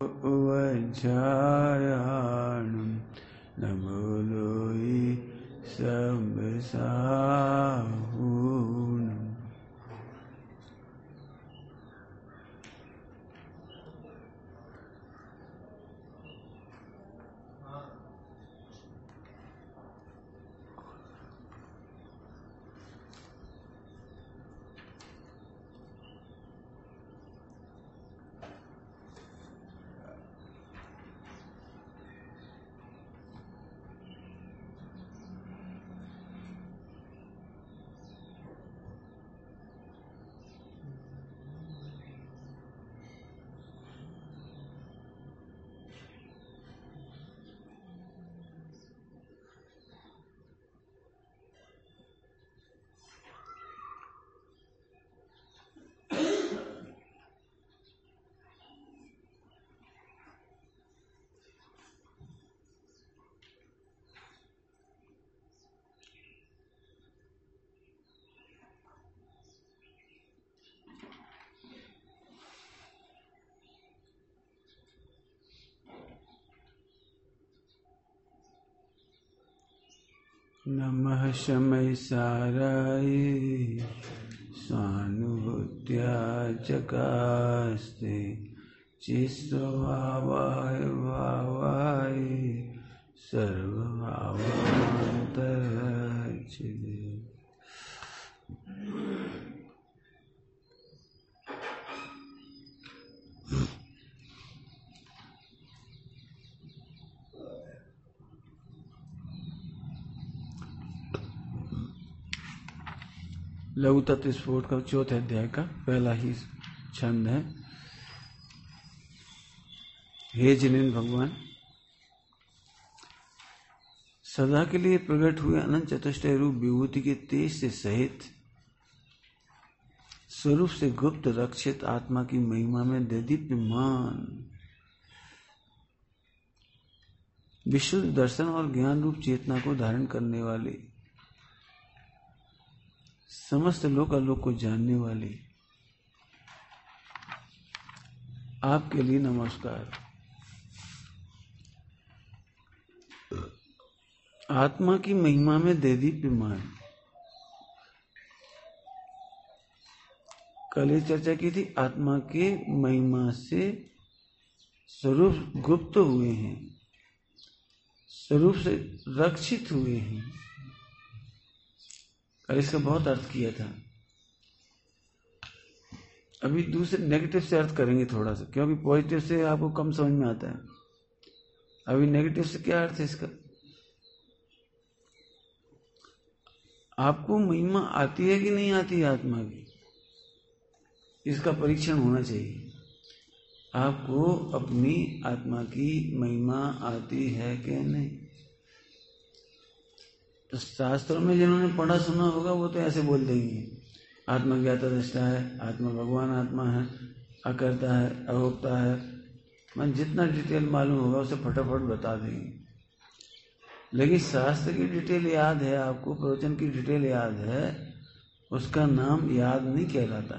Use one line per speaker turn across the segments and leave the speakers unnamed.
वज्रायाणं नमोलोई सम्बसाहूनम्। नमः शमय साराय स्वानुभूत्या चकास्ते चिस्वभावाय भावाय सर्वभावान्तरच्छिदे। लघु तत्व स्फोट का चौथे अध्याय का पहला ही छंद है। हे जिनेन्द्र भगवान, सदा के लिए प्रकट हुए अनंत चतुष्टय रूप विभूति के तेज से सहित स्वरूप से गुप्त रक्षित आत्मा की महिमा में देदीप्यमान विशुद्ध दर्शन और ज्ञान रूप चेतना को धारण करने वाले, समस्त लोकालोक को जानने वाले आपके लिए नमस्कार। आत्मा की महिमा में देदीप्यमान, कल ये चर्चा की थी, आत्मा के महिमा से स्वरूप गुप्त हुए हैं, स्वरूप से रक्षित हुए हैं। और इसका बहुत अर्थ किया था। अभी दूसरे नेगेटिव से अर्थ करेंगे थोड़ा सा, क्योंकि पॉजिटिव से आपको कम समझ में आता है। अभी नेगेटिव से क्या अर्थ है इसका? आपको महिमा आती है कि नहीं आती है आत्मा की, इसका परीक्षण होना चाहिए। आपको अपनी आत्मा की महिमा आती है कि नहीं? तो शास्त्रों में जिन्होंने पढ़ा सुना होगा वो तो ऐसे बोल देंगे, आत्मा ज्ञाता दृष्टा है, आत्मा भगवान आत्मा है, अकर्ता है, अभोक्ता है। मैं जितना डिटेल मालूम होगा उसे फटाफट बता देंगे। लेकिन शास्त्र की डिटेल याद है आपको, प्रवचन की डिटेल याद है, उसका नाम याद नहीं कहलाता।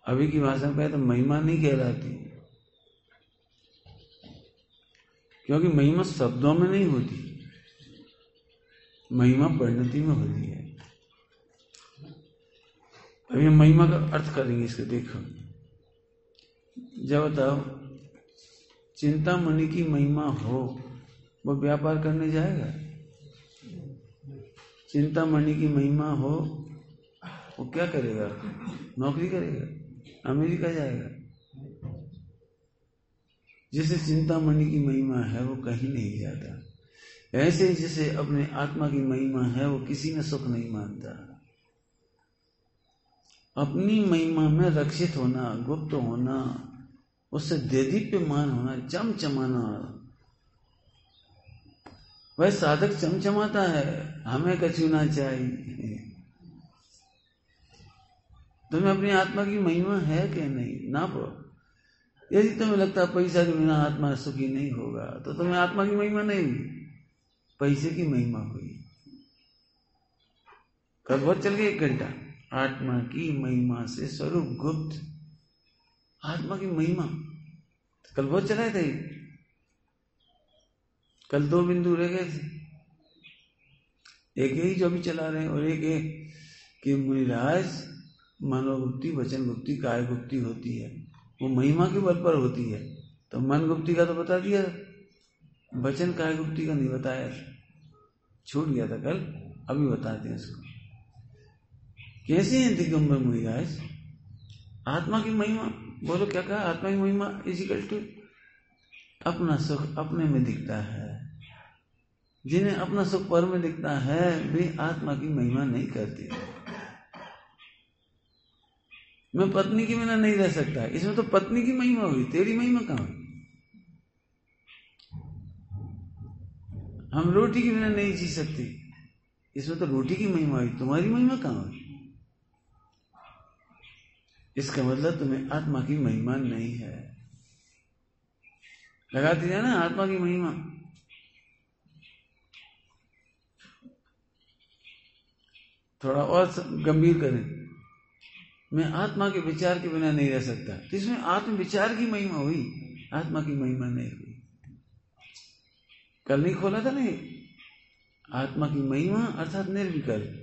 अभी की भाषा में तो महिमा नहीं कहलाती, क्योंकि महिमा शब्दों में नहीं होती, महिमा परिणति में होती है। अभी हम महिमा का अर्थ करेंगे इसको। देखो, जब बताओ चिंतामणि की महिमा हो, वो व्यापार करने जाएगा? चिंतामणि की महिमा हो, वो क्या करेगा? नौकरी करेगा, अमेरिका जाएगा। जिसे चिंतामणि की महिमा है वो कहीं नहीं जाता। ऐसे ही जिसे अपने आत्मा की महिमा है वो किसी में सुख नहीं मानता। अपनी महिमा में रक्षित होना, गुप्त होना, उससे देदीप्यमान होना, चमचमाना। वह साधक चमचमाता है, हमें कछूना चाहिए। तुम्हें अपनी आत्मा की महिमा है कि नहीं? ना पो। यदि तुम्हें लगता है पैसा के बिना आत्मा सुखी नहीं होगा, तो तुम्हें आत्मा की महिमा नहीं हुई, पैसे की महिमा हुई। कब बहुत चल गया 1 घंटा। आत्मा की महिमा से स्वरूप गुप्त, आत्मा की महिमा कल बहुत चलाए थे, कल 2 बिंदु रह गए थे, एक यही जो भी चला रहे हैं, और एक कि मुनिराज मनोगुप्ति, वचन गुप्ति, काय गुप्ति होती है, वो महिमा के बल पर होती है। तो मन गुप्ति का तो बता दिया, वचन काय गुप्ति का नहीं बताया, छूट गया था कल, अभी बताते हैं इसको। कैसे हैं दिगंबर मुनिराज? आत्मा की महिमा, बोलो क्या कहा? आत्मा की महिमा इजिकल टू अपना सुख अपने में दिखता है। जिन्हें अपना सुख पर में दिखता है वे आत्मा की महिमा नहीं करते। मैं पत्नी के बिना नहीं रह सकता, इसमें तो पत्नी की महिमा हुई, तेरी महिमा कहां हुई? हम रोटी के बिना नहीं जी सकते, इसमें तो रोटी की महिमा हुई, तुम्हारी महिमा कहां हुई? इसका मतलब तुम्हें आत्मा की महिमा नहीं है। लगा दिया ना आत्मा की महिमा। थोड़ा और गंभीर करें, मैं आत्मा के विचार के बिना नहीं रह सकता, तो इसमें आत्म विचार की महिमा हुई, आत्मा की महिमा नहीं हुई। कल नहीं खोला था नहीं, आत्मा की महिमा अर्थात निर्विकल्प,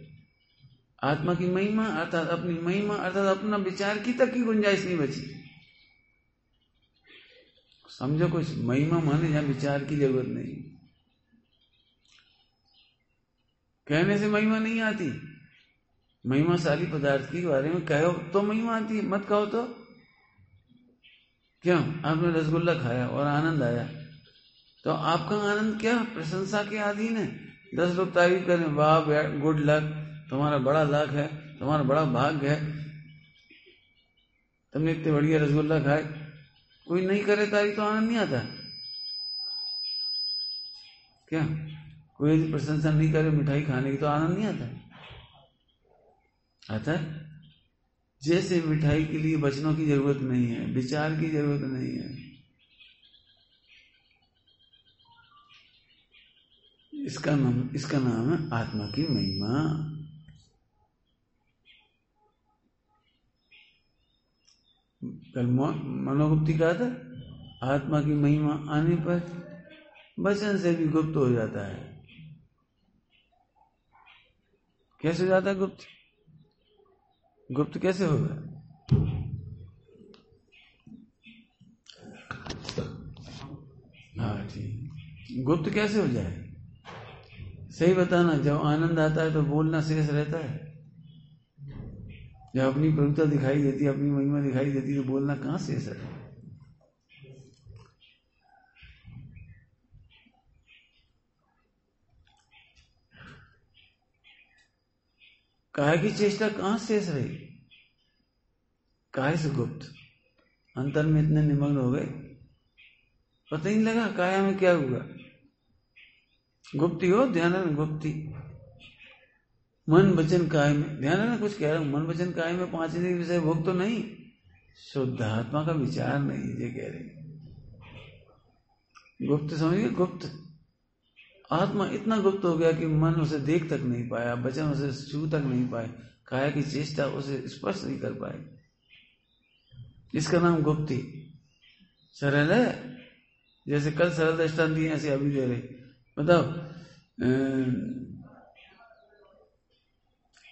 आत्मा की महिमा अर्थात अपनी महिमा अर्थात अपना विचार की तक की गुंजाइश नहीं बची। समझो कुछ, महिमा माने जहां विचार की जरूरत नहीं। कहने से महिमा नहीं आती, महिमाशाली पदार्थ के बारे में कहो तो महिमा आती है, मत कहो तो क्यों? आपने रसगुल्ला खाया और आनंद आया, तो आपका आनंद क्या प्रशंसा के अधीन है? 10 लोग तारीफ करें, वाह गुड लक, तुम्हारा बड़ा लक है, तुम्हारा बड़ा भाग्य है, तुमने इतने बढ़िया रसगुल्ला खाए। कोई नहीं करे तारीफ तो आनंद नहीं आता क्या? कोई यदि प्रशंसा नहीं करे मिठाई खाने की तो आनंद नहीं आता? आता है। जैसे मिठाई के लिए वचनों की जरूरत नहीं है, विचार की जरूरत नहीं है, इसका नाम है आत्मा की महिमा। कल मनोगुप्ति कहा था, आत्मा की महिमा आने पर वचन से भी गुप्त हो जाता है। कैसे हो जाता है गुप्त? गुप्त कैसे होगा? हाँ ठीक, गुप्त कैसे हो जाए? सही बताना, जब आनंद आता है तो बोलना शेष रहता है, जब अपनी प्रभुता दिखाई देती है, अपनी महिमा दिखाई देती है, तो बोलना कहां शेष है? काहे की चेष्टा कहां शेष रही? काहे से गुप्त? अंतर में इतने निमग्न हो गए, पता ही नहीं लगा काया में क्या हुआ। गुप्ति हो, ध्यान रखना, गुप्ति मन वचन काय में, ध्यान रखना, कुछ कह रहा हूं, मन वचन काय में 5 इंद्रिय विषय भोग तो नहीं, शुद्ध आत्मा का विचार नहीं, ये कह रहे। गुप्त समझिए, गुप्त आत्मा इतना गुप्त हो गया कि मन उसे देख तक नहीं पाया, वचन उसे छू तक नहीं पाए, काया की चेष्टा उसे स्पर्श नहीं कर पाए, इसका नाम गुप्ति। सरल है, जैसे कल सरल दृष्टांत दिए ऐसे अभी दे रहे। बताओ,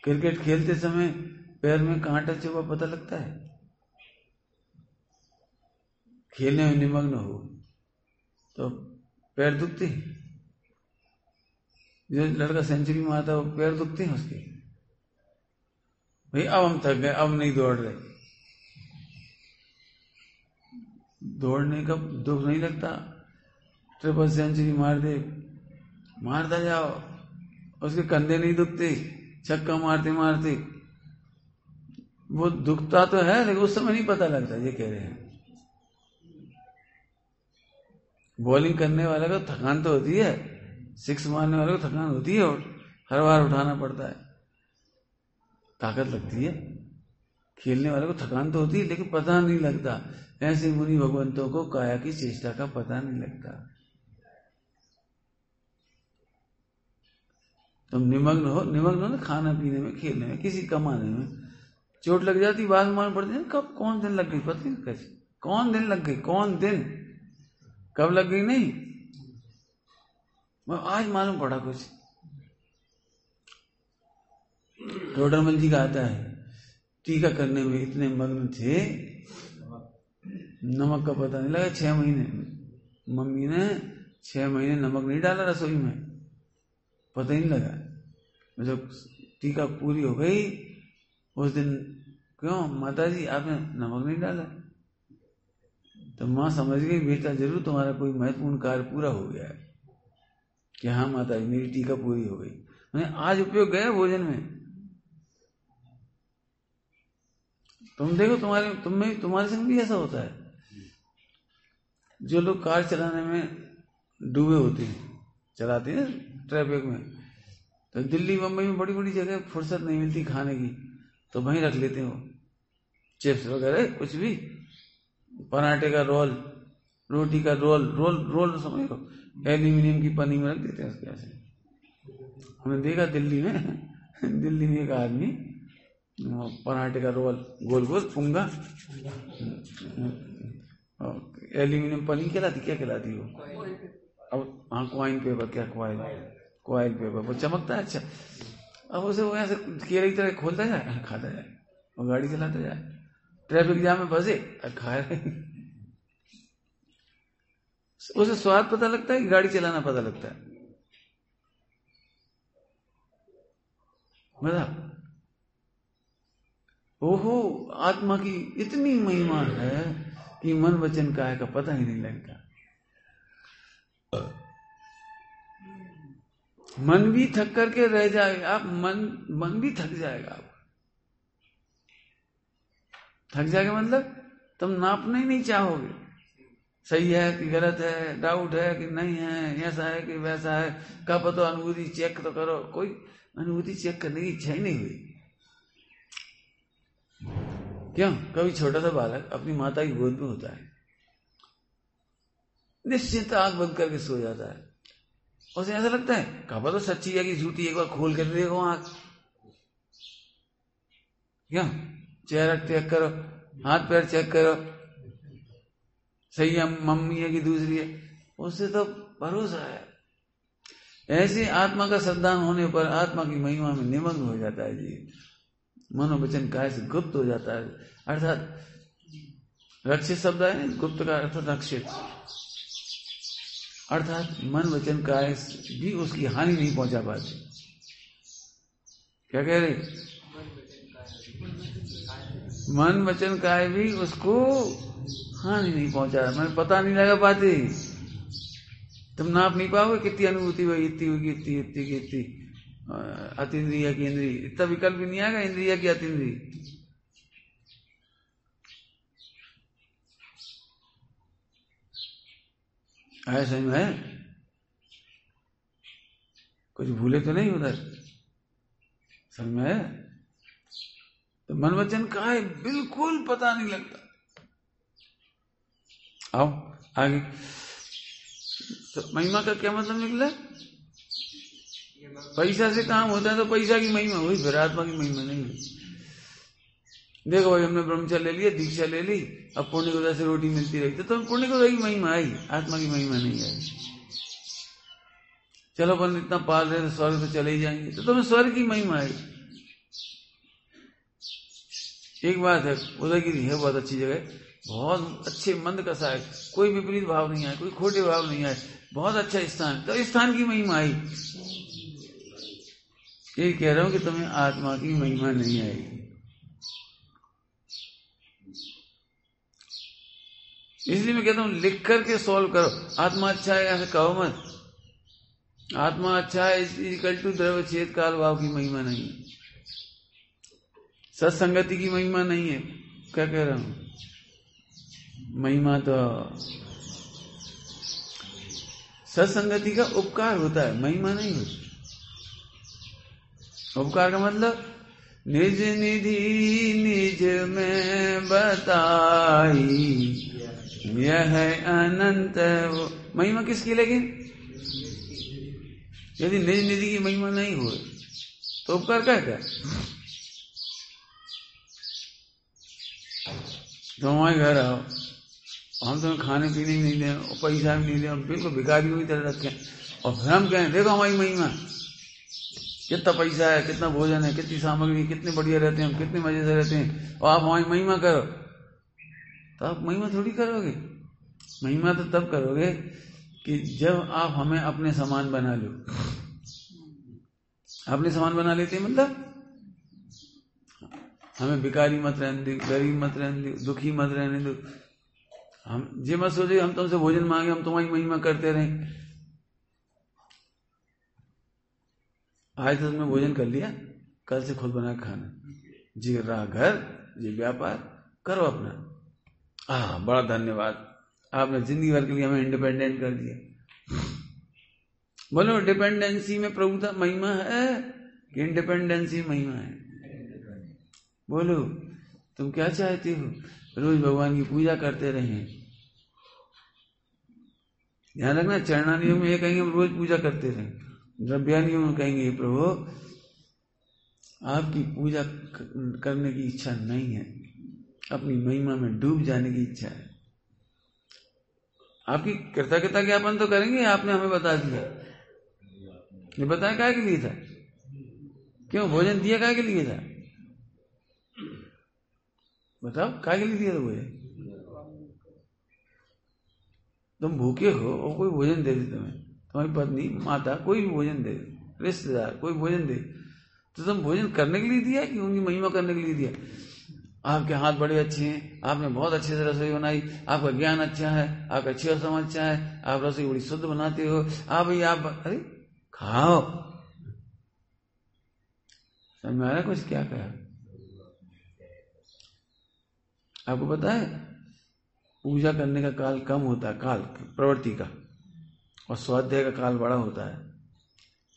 क्रिकेट खेलते समय पैर में कांटा चुभा पता लगता है? खेलने में निमग्न हो तो पैर दुखते, जो लड़का सेंचुरी मारता है वो पैर दुखते हैं उसके, भाई अब हम थक गए, अब नहीं दौड़ रहे। दौड़ने का दुख नहीं लगता, ट्रिपल सेंचुरी मार दे, मारता जाओ, उसके कंधे नहीं दुखते, छक्का मारते मारते, वो दुखता तो है लेकिन उस समय नहीं पता लगता, ये कह रहे हैं। बॉलिंग करने वाले को थकान तो होती है, 6 मारने वाले को थकान होती है, और हर बार उठाना पड़ता है, ताकत लगती है। खेलने वाले को थकान तो होती है लेकिन पता नहीं लगता। ऐसे मुनि भगवंतों को काया की चेष्टा का पता नहीं लगता। तुम निमग्न हो ना, खाना पीने में, खेलने में, किसी कमाने में, चोट लग जाती, बाद में मालूम पड़ती है कब कौन दिन लग गई, पता नहीं कैसे, कौन दिन लग गई, कौन दिन कब लग गई? नहीं, मैं आज मालूम पड़ा कुछ। टोडरमल जी का आता है, टीका करने में इतने मग्न थे, नमक का पता नहीं लगा। 6 महीने मम्मी ने 6 महीने नमक नहीं डाला रसोई में, पता ही नहीं लगा। जब टीका पूरी हो गई उस दिन, क्यों माता जी आपने नमक नहीं डाला? तो माँ समझ गई बेटा जरूर तुम्हारा कोई महत्वपूर्ण कार्य पूरा हो गया है। कि हाँ माता जी मेरी टीका पूरी हो गई, मैंने आज उपयोग गया भोजन में। तुम देखो तुम्हारे संग भी ऐसा होता है। जो लोग कार चलाने में डूबे होते हैं, चलाते हैं ट्रैफिक में, तो दिल्ली मुंबई में बड़ी बड़ी जगह फुर्सत नहीं मिलती खाने की, तो वहीं रख लेते हो चिप्स वगैरह, कुछ भी, पराठे का रोल, रोटी का रोल समझ लो, एल्यूमिनियम की पन्नी में रख देते हैं उसके ऐसे। हमने देखा दिल्ली में एक आदमी पराठे का रोल गोल गोल पुंगा, एल्यूमिनियम पन्नी कहलाती, क्या कहलाती वो? अब हाँ क्वाइन पेपर, क्या क्वाइल पेपर, वो चमकता है। अच्छा, अब उसे वो ऐसे केले की तरह खोलता जाए, खाता जाए और गाड़ी चलाता जाए, ट्रैफिक जाम में फंसे खा रहे। उसे स्वाद पता लगता है कि गाड़ी चलाना पता लगता है? बता। ओहो, आत्मा की इतनी महिमा है कि मन वचन काया का पता ही नहीं लगता। मन भी थक करके रह जाएगा आप, मन भी थक जाएगा आप। थक जाएगा मतलब तुम नापना ही नहीं चाहोगे, सही है कि गलत है, डाउट है कि नहीं है, ऐसा है कि वैसा है, कब तो अनुभूति चेक तो करो। कोई अनुभूति चेक करने की इच्छा ही नहीं हुई। क्यों? कभी छोटा सा बालक अपनी माता की गोद में होता है, निश्चिंत आंख बंद करके सो जाता है, उसे ऐसा लगता है कब तो सच्ची है कि झूठी, एक बार खोल कर देखो आंख। क्या? चेहरा चेक करो, हाथ पैर चेक करो, सही है मम्मी है कि दूसरी है, उससे तो भरोसा है। ऐसे आत्मा का श्रद्धान होने पर आत्मा की महिमा में निमग्न हो जाता है जी, मनोवचन काय से गुप्त हो जाता है। अर्थात रक्षित शब्द है, गुप्त का अर्थ रक्षित, अर्थात मन वचन काय भी उसकी हानि नहीं पहुंचा पाते। क्या कह रहे? मन वचन काय भी उसको हानि नहीं पहुंचा, मैंने पता नहीं लगा पाते। तुम नाप नहीं पाओगे कितनी अनुभूति हुई, इतनी होगी, इतनी अतीन्द्रिय की इंद्रिय, इतना विकल्प भी नहीं आएगा इंद्रिय की अतीन्द्रिय। आया समझ में? कुछ भूले तो नहीं उधर? समझ में? तो मन वचन का है बिल्कुल पता नहीं लगता। आओ आगे। तो महिमा का क्या मतलब निकला? पैसा से काम होता है तो पैसा की महिमा हुई, फिर आत्मा की महिमा नहीं हुई। देखो भाई, हमने ब्रह्मचर्य ले लिया, दीक्षा ले ली, अब पुण्य की वजह से रोटी मिलती रही, तो तुम्हें पुण्य की वजह की महिमा आई, आत्मा की महिमा नहीं आई। चलो अपन इतना पाल रहे तो स्वर्ग तो चले ही जाएंगे, तो तुम्हें स्वर्ग की महिमा आई। एक बात है, उदयगिरी है बहुत अच्छी जगह, बहुत अच्छे मंद कसा है, कोई विपरीत भाव नहीं आए, कोई खोटे भाव नहीं आए, बहुत अच्छा स्थान, तो स्थान की महिमा आई। ये कह रहा हूं कि तुम्हें आत्मा की महिमा नहीं आई। इसलिए मैं कहता हूं लिख करके सॉल्व करो। आत्मा अच्छा है ऐसे कहो मत, आत्मा अच्छा है इक्वल टू द्रव्य छेद काल भाव की महिमा नहीं है, सत्संगति की महिमा नहीं है। क्या कह रहा हूं? महिमा तो सत्संगति का उपकार होता है, महिमा नहीं होती। उपकार का मतलब निज निधि निज में बताई, यह अनंत। महिमा किसकी? लेकिन यदि निज निधि की महिमा नहीं हो तो उपकार क्या है? तुम हमारे घर आओ, हम तुम्हें खाने पीने ही नहीं दे और पैसा भी नहीं दे, बिल्कुल भिखारी की तरह रखे, और फिर हम कहें देखो हमारी महिमा, कितना पैसा है, कितना भोजन है, कितनी सामग्री, कितने बढ़िया रहते हैं हम, कितने मजे से रहते हैं, और आप हमारी महिमा करो। तो आप महिमा थोड़ी करोगे। महिमा तो तब करोगे कि जब आप हमें अपने समान बना लो। अपने समान बना लेते हैं मतलब हमें भिखारी मत रहने दो, गरीब मत रहने दो, दुखी मत रहने दो। हम ये मत सोचे हम तुमसे भोजन मांगे, हम तुम्हारी महिमा करते रहें। आज तो तुमने भोजन कर लिया, कल से खुद बना खाना, जी रहा घर, जी व्यापार करो अपना। बड़ा धन्यवाद, आपने जिंदगी भर के लिए हमें इंडिपेंडेंट कर दिया। बोलो डिपेंडेंसी में प्रभुता महिमा है कि इंडिपेंडेंसी महिमा है? बोलो तुम क्या चाहते हो? रोज भगवान की पूजा करते रहें। ध्यान रखना, चरणानियों में ये कहेंगे हम रोज पूजा करते रहें, द्रव्यानियों में कहेंगे प्रभु आपकी पूजा करने की इच्छा नहीं है, अपनी महिमा में डूब जाने की इच्छा है। आपकी कृतज्ञता ज्ञापन तो करेंगे, आपने हमें बता दिया। ये बताया काय के लिए था? क्यों भोजन दिया काय के लिए था? बताओ काय के लिए दिया था भोजन? तुम भूखे हो और कोई भोजन दे दे तुम्हें, तुम्हारी पत्नी, माता, कोई भी भोजन दे, रिश्तेदार कोई भोजन दे, तो तुम भोजन करने के लिए दिया कि उनकी महिमा करने के लिए दिया? आपके हाथ बड़े अच्छे हैं, आपने बहुत अच्छे से रसोई बनाई, आपका ज्ञान अच्छा है, आपका अच्छी समझ अच्छा है, आप रसोई बड़ी शुद्ध बनाते हो, आप अरे खाओ। समझ में आ रहा कुछ क्या कहा? आपको पता है पूजा करने का काल कम होता है, काल प्रवृत्ति का, और स्वाध्याय का काल बड़ा होता है।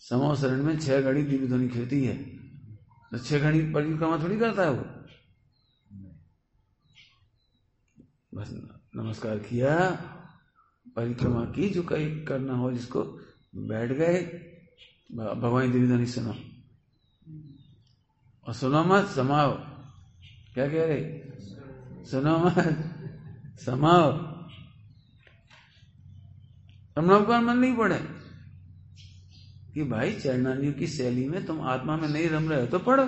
समाव शरण में 6 घड़ी दिव्य ध्वनि खिलती है, तो 6 घड़ी परिक्रमा थोड़ी करता है वो। बस नमस्कार किया, परिक्रमा की, जो कहीं करना हो जिसको, बैठ गए, भगवान दिव्य ध्वनि सुनो, और सुनो मत समाओ। क्या कह रहे? सुनो मत समाओ। का मन नहीं पड़े कि भाई चरणान योग की शैली में तुम आत्मा में नहीं रम रहे हो तो पढ़ो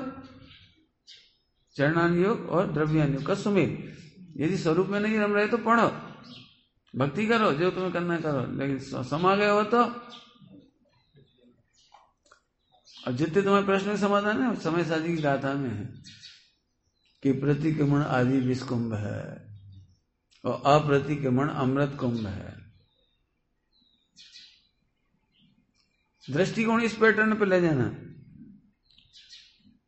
चरणान योग और द्रव्यान योग का सुमेल। यदि स्वरूप में नहीं रम रहे तो पढ़ो, भक्ति करो, जो तुम्हें करना करो, लेकिन समा गए हो तो। और जितने तुम्हारे प्रश्न के समाधान है समय साजी की गाथा में है कि प्रतिक्रमण आदि विषकुंभ है और अप्रतिक्रमण अमृत कुंभ है। दृष्टिकोण इस पैटर्न पर ले जाना।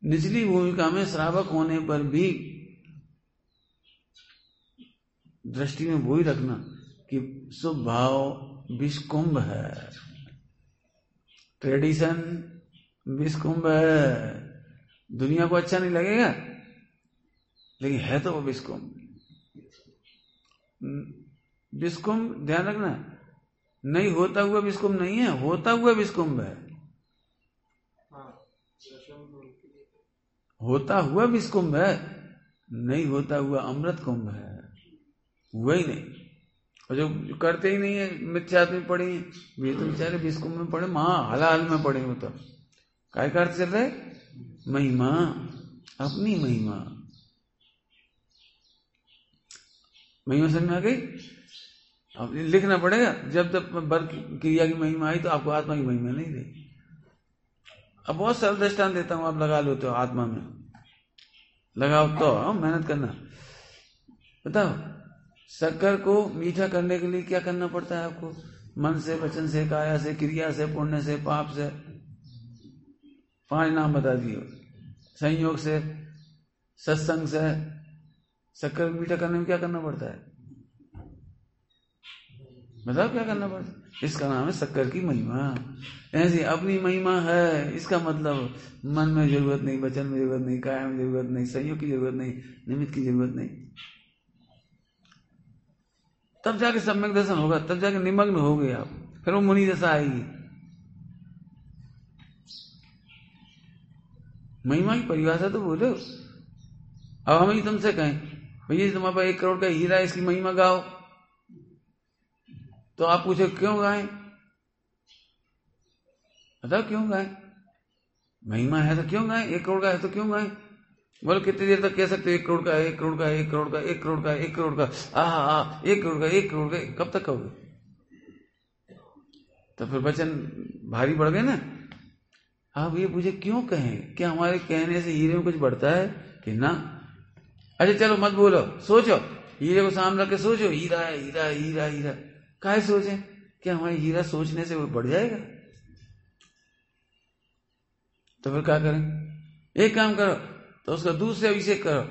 निचली भूमिका में श्रावक होने पर भी दृष्टि में वो ही रखना कि शुभ भाव विषकुंभ है, ट्रेडिशन विषकुंभ है। दुनिया को अच्छा नहीं लगेगा लेकिन है तो वो विषकुंभ। विषकुंभ ध्यान रखना, नहीं होता हुआ विषकुंभ नहीं है, होता हुआ विषकुंभ है। होता हुआ विषकुंभ है, नहीं होता हुआ अमृत कुंभ है। वही नहीं, और जो करते ही नहीं है, मिथ्यात्व पड़े, वे तो बेचारे विषकुंभ में पड़े, हलाल में पड़े हो। तो काय का अर्थ चल रहे? महिमा, अपनी महिमा। महिमा समझ में आ गई? अब लिखना पड़ेगा, जब तक बर क्रिया की महिमा आई तो आपको आत्मा की महिमा नहीं देगी। अब बहुत सरल दृष्टांत देता हूं, आप लगा लो तो आत्मा में लगाओ तो मेहनत करना। बताओ, शक्कर को मीठा करने के लिए क्या करना पड़ता है आपको? मन से, वचन से, काया से, क्रिया से, पुण्य से, पाप से। 5 नाम बता दिए। संयोग से, सत्संग से। शक्कर मीठा करने में क्या करना पड़ता है? बताओ क्या करना पड़ता है? इसका नाम है शक्कर की महिमा। ऐसी अपनी महिमा है, इसका मतलब मन में जरूरत नहीं, वचन में जरूरत नहीं, काया में जरूरत नहीं, संयोग की जरूरत नहीं, निमित्त की जरूरत नहीं। तब जाके सम्यक दर्शन होगा, तब जाके निमग्न हो गए आप, फिर वो मुनि दशा आएगी। महिमा की परिभाषा तो बोलो। अब हम ही तुमसे कहें भैया तुम्हारे पास 1 करोड़ का हीरा है, इसकी महिमा गाओ, तो आप पूछे क्यों गाएं, बताओ क्यों गाएं? महिमा है तो क्यों गाएं? 1 करोड़ का है तो क्यों गाएं? बोलो कितनी देर तक कह सकते हो 1 करोड़ का है, 1 करोड़ का है, 1 करोड़ का, 1 करोड़ का, 1 करोड़ का, 1 करोड़ का, 1 करोड़ का, कब तक कहोगे? तो फिर वचन भारी बढ़ गए ना। आप ये पूछे क्यों कहें? क्या हमारे कहने से हीरे में कुछ बढ़ता है कि ना? अच्छा चलो मत बोलो, सोचो, हीरे को सामने रख के सोचो, हीरा है, हीरा हीरा हीरा, काहे सोचे? क्या हमारे हीरा सोचने से वो बढ़ जाएगा? तो फिर क्या करें? एक काम करो, तो उसका दूध से अभिषेक करो,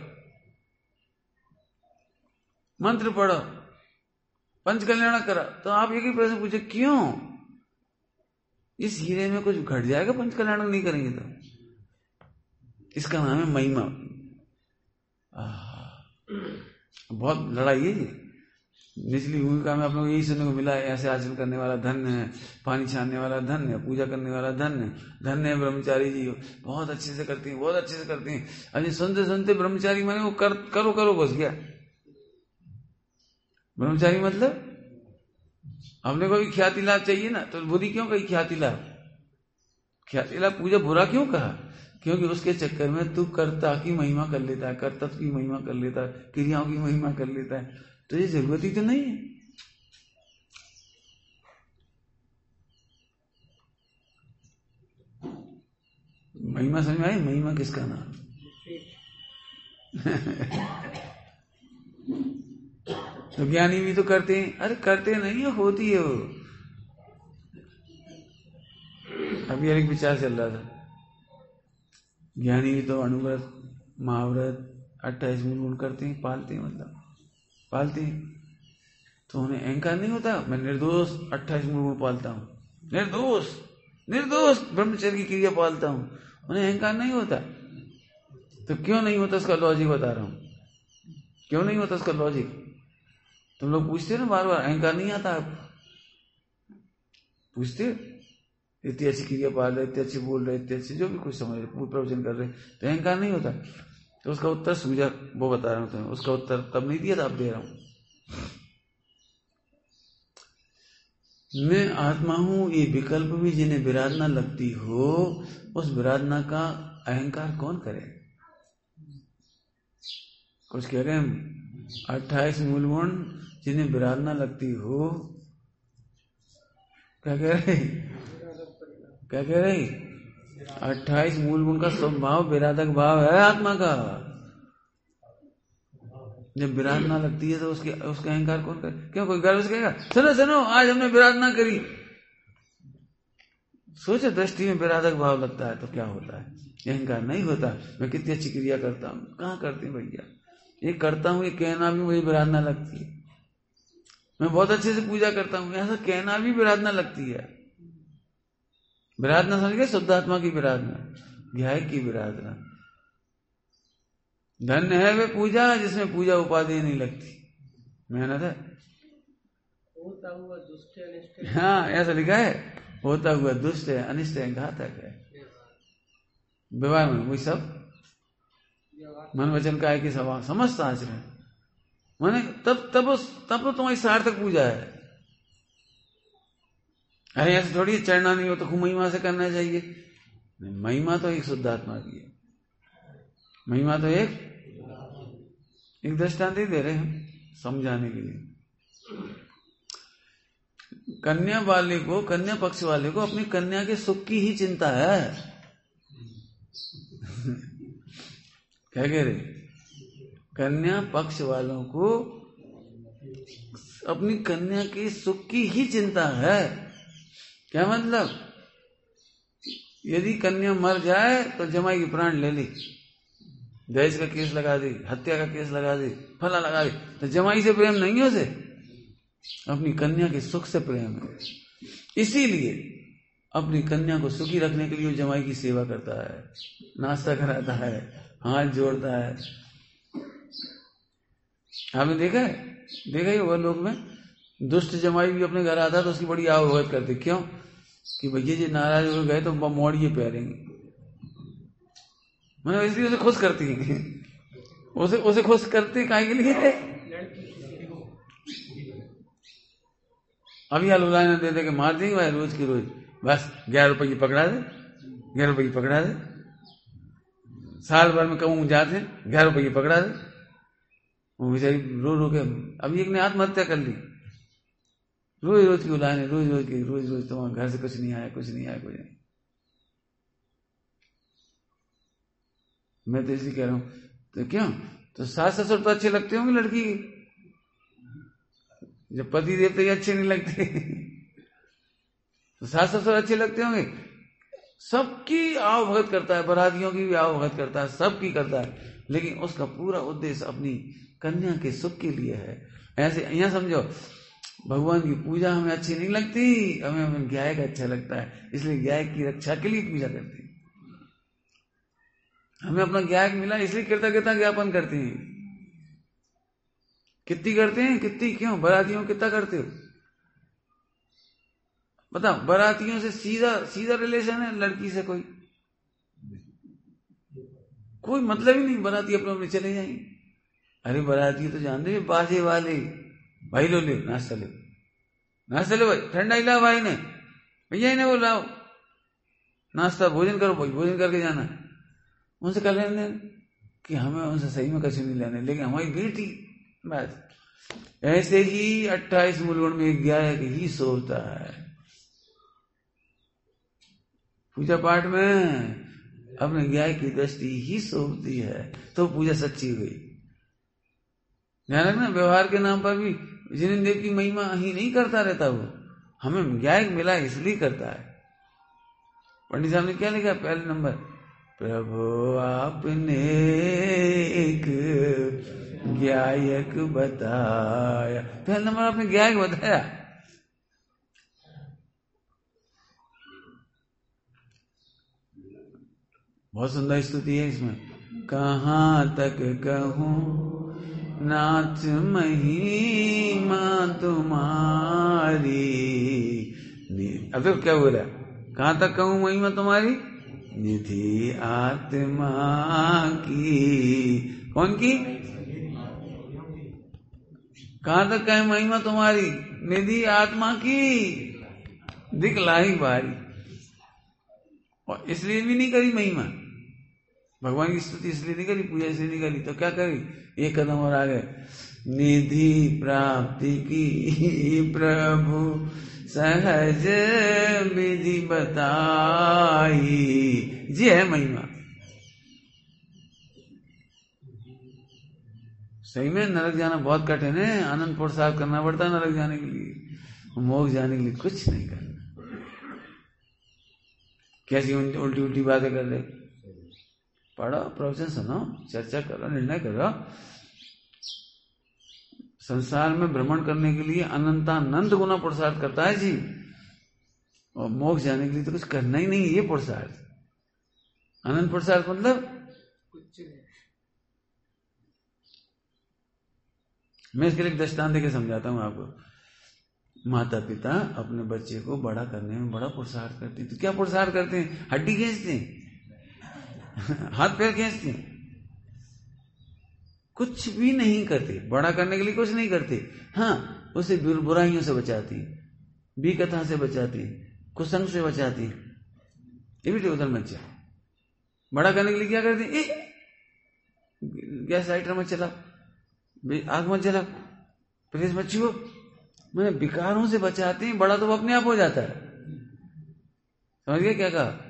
मंत्र पढ़ो, पंचकल्याण करो। तो आप एक ही प्रश्न पूछे क्यों? इस हीरे में कुछ घट जाएगा पंचकल्याण नहीं करेंगे तो? इसका नाम है महिमा। बहुत लड़ाई है ये। निचली भूमिका में आप लोग यही सुनने को मिला है, ऐसे आचरण करने वाला धन्य है, पानी छानने वाला धन्य है, पूजा करने वाला धन्य, धन्य है ब्रह्मचारी जी, बहुत अच्छे से करती हैं, बहुत अच्छे से करती हैं। अभी सुनते सुनते ब्रह्मचारी माने वो करो करो घुस गया। ब्रह्मचारी मतलब हमने कोई ख्याति लाभ चाहिए ना, तो बुरी क्यों कही ख्याति लाभ? ख्याति लाभ पूजा बुरा क्यों कहा? क्योंकि उसके चक्कर में तू कर्ता की महिमा कर लेता है, कर्तव्य की महिमा कर लेता है, क्रियाओं की महिमा कर लेता है। तो ये जरूरत ही तो नहीं है। महिमा समझ में आई? महिमा किसका नाम? तो ज्ञानी भी तो करते हैं। अरे करते नहीं है, होती है वो। अभी एक विचार चल रहा था, ज्ञानी भी तो अनुव्रत, महाव्रत, 28 गुण करते हैं, पालते हैं, मतलब पालते हैं। तो उन्हें अहंकार नहीं होता, मैं निर्दोष 28 गुण पालता हूँ, निर्दोष निर्दोष ब्रह्मचर्य की क्रिया पालता हूँ, उन्हें अहंकार नहीं होता। तो क्यों नहीं होता उसका लॉजिक बता रहा हूँ, क्यों नहीं होता उसका लॉजिक। तुम लोग पूछते हो ना बार बार, अहंकार नहीं आता? आप पूछते हो, इतनी अच्छी क्रिया पाल रहे, इतनी अच्छी बोल रहे, इतने अच्छे जो भी कुछ समझ रहे, प्रवचन कर रहे, तो अहंकार नहीं होता? तो उसका उत्तर सूझा, वो बता रहा हूँ तुम्हें। उसका उत्तर तब नहीं दिया था, अब दे रहा हूं। मैं आत्मा हूं, ये विकल्प भी जिन्हें विराधना लगती हो, उस विराधना का अहंकार कौन करे? कुछ कह रहे हैं 28 मूल गुण जिन्हें विराधना लगती हो, क्या कह रहे, क्या कह रहे? 28 मूल गुण का स्वभाव विराधक भाव है आत्मा का। जब विराधना लगती है तो उसका अहंकार कौन करे? क्यों कोई गर्व से कहेगा सुनो सुनो आज हमने विराधना करी? सोचो, दृष्टि में विराधक भाव लगता है तो क्या होता है? अहंकार नहीं होता। मैं कितनी अच्छी क्रिया करता हूँ, कहाँ करती हूँ भैया, ये करता हूँ, ये कहना भी मुझे विराधना लगती है। मैं बहुत अच्छे से पूजा करता हूँ, ऐसा कहना भी विराधना लगती है। विराधना समझ गए? शुद्धात्मा की विराधना, ध्याय की विराधना। धन्य है वे पूजा जिसमें पूजा उपाधि नहीं लगती। मेहनत है,
होता हुआ दुष्ट अनिष्ट।
हाँ ऐसा लिखा है, होता हुआ दुष्ट है, अनिष्ट है, घातक है। व्यवहार में वही सब मन वचन काय की सभा समस्त आचरण माने तब तो तुम्हारी सार्थक पूजा है। अरे ऐसे थोड़ी चढ़ना नहीं हो तो खूब महिमा से करना चाहिए। महिमा तो एक शुद्धात्मा की है। महिमा तो एक दृष्टांत ही दे रहे हैं समझाने के लिए। कन्या वाले को, कन्या पक्ष वाले को अपनी कन्या के सुख की ही चिंता है। क्या कह रहे? कन्या पक्ष वालों को अपनी कन्या के सुख की ही चिंता है। क्या मतलब? यदि कन्या मर जाए तो जमाई की प्राण ले ली, दहेज का केस लगा दी, हत्या का केस लगा दी, फला लगा दी, तो जमाई से प्रेम नहीं है उसे, अपनी कन्या के सुख से प्रेम है। इसीलिए अपनी कन्या को सुखी रखने के लिए जमाई की सेवा करता है, नाश्ता कराता है, हाथ जोड़ता है। आपने देखा ही होगा लोग में, दुष्ट जमाई भी अपने घर आता है तो उसकी बड़ी आवभगत करते। क्यों? कि भैया जी नाराज हो गए तो मोड़िए पैरेंगे, मैंने इसलिए उसे खुश करती है। उसे खुश करती काहे के लिए? अभी हलवाई दे दे के मार देंगे भाई, रोज की रोज बस 11 रुपए की पकड़ा दे, 11 रुपए की पकड़ा दे, साल भर में कहूँ जाते हैं 11 रुपए की पकड़ा दे। वो बेचारी रो रो के, अभी एक ने आत्महत्या कर ली, रोज रोज की उलाने, रोज रोज तुम्हारे घर से कुछ नहीं आया, कुछ नहीं। मैं तो इसी कह रहा हूं, तो क्यों, तो सास ससुर तो अच्छे लगते होंगे लड़की की, जब पति देवते ही अच्छे नहीं लगते तो सास ससुर अच्छे लगते होंगे। सबकी आव भगत करता है, बरातियों की भी आव भगत करता है, सबकी करता है, लेकिन उसका पूरा उद्देश्य अपनी कन्या के सुख के लिए है। ऐसे यहाँ समझो, भगवान की पूजा हमें अच्छी नहीं लगती, हमें गायक अच्छा लगता है, इसलिए गायक की रक्षा के लिए पूजा करते हैं। हमें अपना गायक मिला इसलिए कृतज्ञता ज्ञापन करते हैं। कितनी करते हैं, कितनी क्यों, बरातियों कितना करते हो बताओ? बरातियों से सीधा रिलेशन है लड़की से, कोई मतलब ही नहीं, बराती अपने अपने चले जाएंगे। अरे बराती तो जानते हैं बाजे वाले, भाई लो ले नाश्ता लो भाई, ठंडा ही लाओ भाई ने, भैया ने बोलाओ नाश्ता, भोजन करो भाई, भोजन करके जाना है। उनसे कर लेने कि हमें उनसे सही में कुछ नहीं लेने, लेकिन हमारी बेटी बस। ऐसे ही 28 मूलगुण में गायक ही सोता है पूजा पाठ में, अपने गायक की दृष्टि ही सोती है, तो पूजा सच्ची हुई। ध्यान रखना, व्यवहार के नाम पर भी जिन देव की महिमा ही नहीं करता रहता, वो हमें गायक मिला इसलिए करता है। पंडित साहब ने क्या लिखा पहले नंबर, प्रभु आपने एक गायक बताया, पहले नंबर आपने गायक बताया। बहुत सुंदर स्तुति है इसमें, कहाँ तक कहूँ नाथ महिमा तुम्हारी। अब तो क्या बोला, कहाँ तक कहूँ महिमा तुम्हारी, निधि आत्मा की। कौन की, कहाँ तक कहे महिमा तुम्हारी, निधि आत्मा की, दिखलाई बारी। और इसलिए भी नहीं करी महिमा, भगवान की स्तुति इसलिए नहीं करी, पूजा इसलिए नहीं करी, तो क्या करी, एक कदम और आगे, निधि प्राप्ति की प्रभु सहज विधि बताई। जी है महिमा। सही में नरक जाना बहुत कठिन है, आनंद पुरुषार्थ करना पड़ता है नरक जाने के लिए, मोक्ष जाने के लिए कुछ नहीं करना। कैसी उल्टी उल्टी बातें कर रहे, पढ़ो, प्रवचन सुनो, चर्चा करो, निर्णय करो। संसार में भ्रमण करने के लिए अनंतानंत गुना पुरुषार्थ करता है जी, और मोक्ष जाने के लिए तो कुछ करना ही नहीं है। ये पुरुषार्थ, अनंत पुरुषार्थ मतलब कुछ। मैं इसके लिए दृष्टांत देकर समझाता हूं आपको। माता पिता अपने बच्चे को बड़ा करने में बड़ा पुरुषार्थ करते हैं, तो क्या पुरुषार्थ करते हैं, हड्डी खींचते हैं हाथ पैर खींचते हैं, कुछ भी नहीं करते, बड़ा करने के लिए कुछ नहीं करते। हाँ, उसे बुराइयों से बचाती, विकथा से बचाती, कुसंग से बचाती। ये भी उधर मत जा, बड़ा करने के लिए क्या करते हैं, गैस लाइटर मत चला, आग मत जला, प्रेस मत छुओ, मैंने विकारों से बचाते हैं। बड़ा तो अपने आप हो जाता है, समझ गए क्या कहा,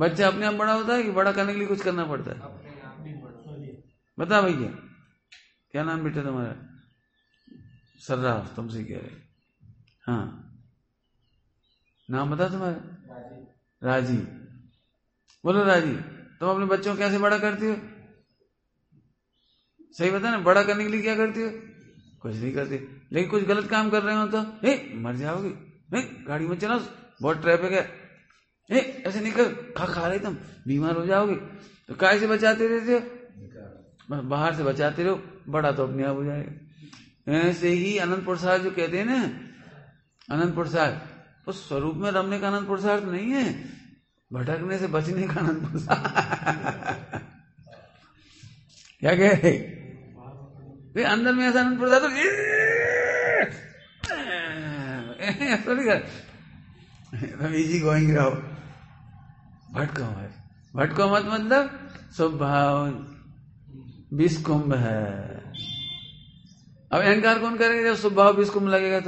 बच्चा अपने आप बड़ा होता है कि बड़ा करने के लिए कुछ करना पड़ता है। बता भैया, क्या नाम बेटा तुम्हारा, सर्राफ, तुमसे कह रहे, हाँ नाम बता तुम्हारा, राजीव। बोलो राजीव, तुम अपने बच्चों को कैसे बड़ा करती हो, सही बता ना, बड़ा करने के लिए क्या करती हो, कुछ नहीं करते, लेकिन कुछ गलत काम कर रहे हो तो मर जाओगे, गाड़ी मत चलाओ, बहुत ट्रैफिक है, ऐसे नहीं कर, खा रहे तुम, बीमार हो जाओगे। तो काय से बचाते रहते हो, बाहर से बचाते रहो, बड़ा तो अपने आप हो जाएगा। ऐसे ही अनंत पुरुषार्थ जो कहते हैं ना, अनंत पुरुषार्थ उस स्वरूप में रमने का अनंत पुरुषार्थ नहीं है, भटकने से बचने का अनंत पुरुषार्थ। क्या कह रहे, अंदर में ऐसा अनंत पुरुषार्थ ऐसा नहीं कर, तुम इजी गोइंग रहो, भटको मत। भटको मत मतलब स्वभाव विष कुंभ है। अब अहंकार कौन करेगा जब स्वभाव विष कुंभ लगेगा?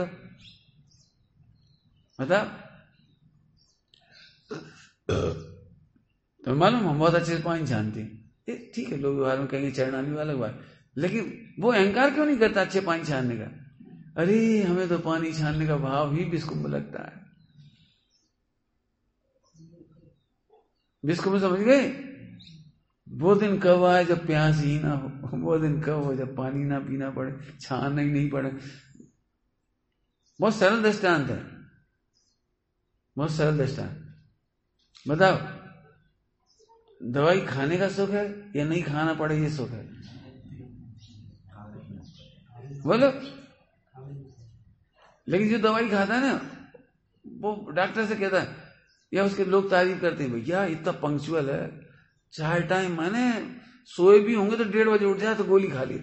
तो मालूम हम बहुत अच्छे से पानी छानते हैं, ठीक है, लोग व्यवहार में कहेंगे चरणानी वाला बात, लेकिन वो अहंकार क्यों नहीं करता अच्छे पानी छानने का? अरे हमें तो पानी छानने का भाव ही विषकुंभ लगता है। विषकुंभ समझ गए? वो दिन कब आए जब प्यास ही ना हो, वो दिन कब हो जब पानी ना पीना पड़े, छानना ही नहीं पड़े। बहुत सरल दृष्टांत है, बहुत सरल दृष्टांत। बताओ, दवाई खाने का सुख है या नहीं खाना पड़े ये सुख है? बोलो। लेकिन जो दवाई खाता है ना, वो डॉक्टर से कहता है, या उसके लोग तारीफ करते हैं, भैया इतना पंक्चुअल है, 4 टाइम मैंने सोए भी होंगे तो 1:30 बजे उठ जाए तो गोली खा ली।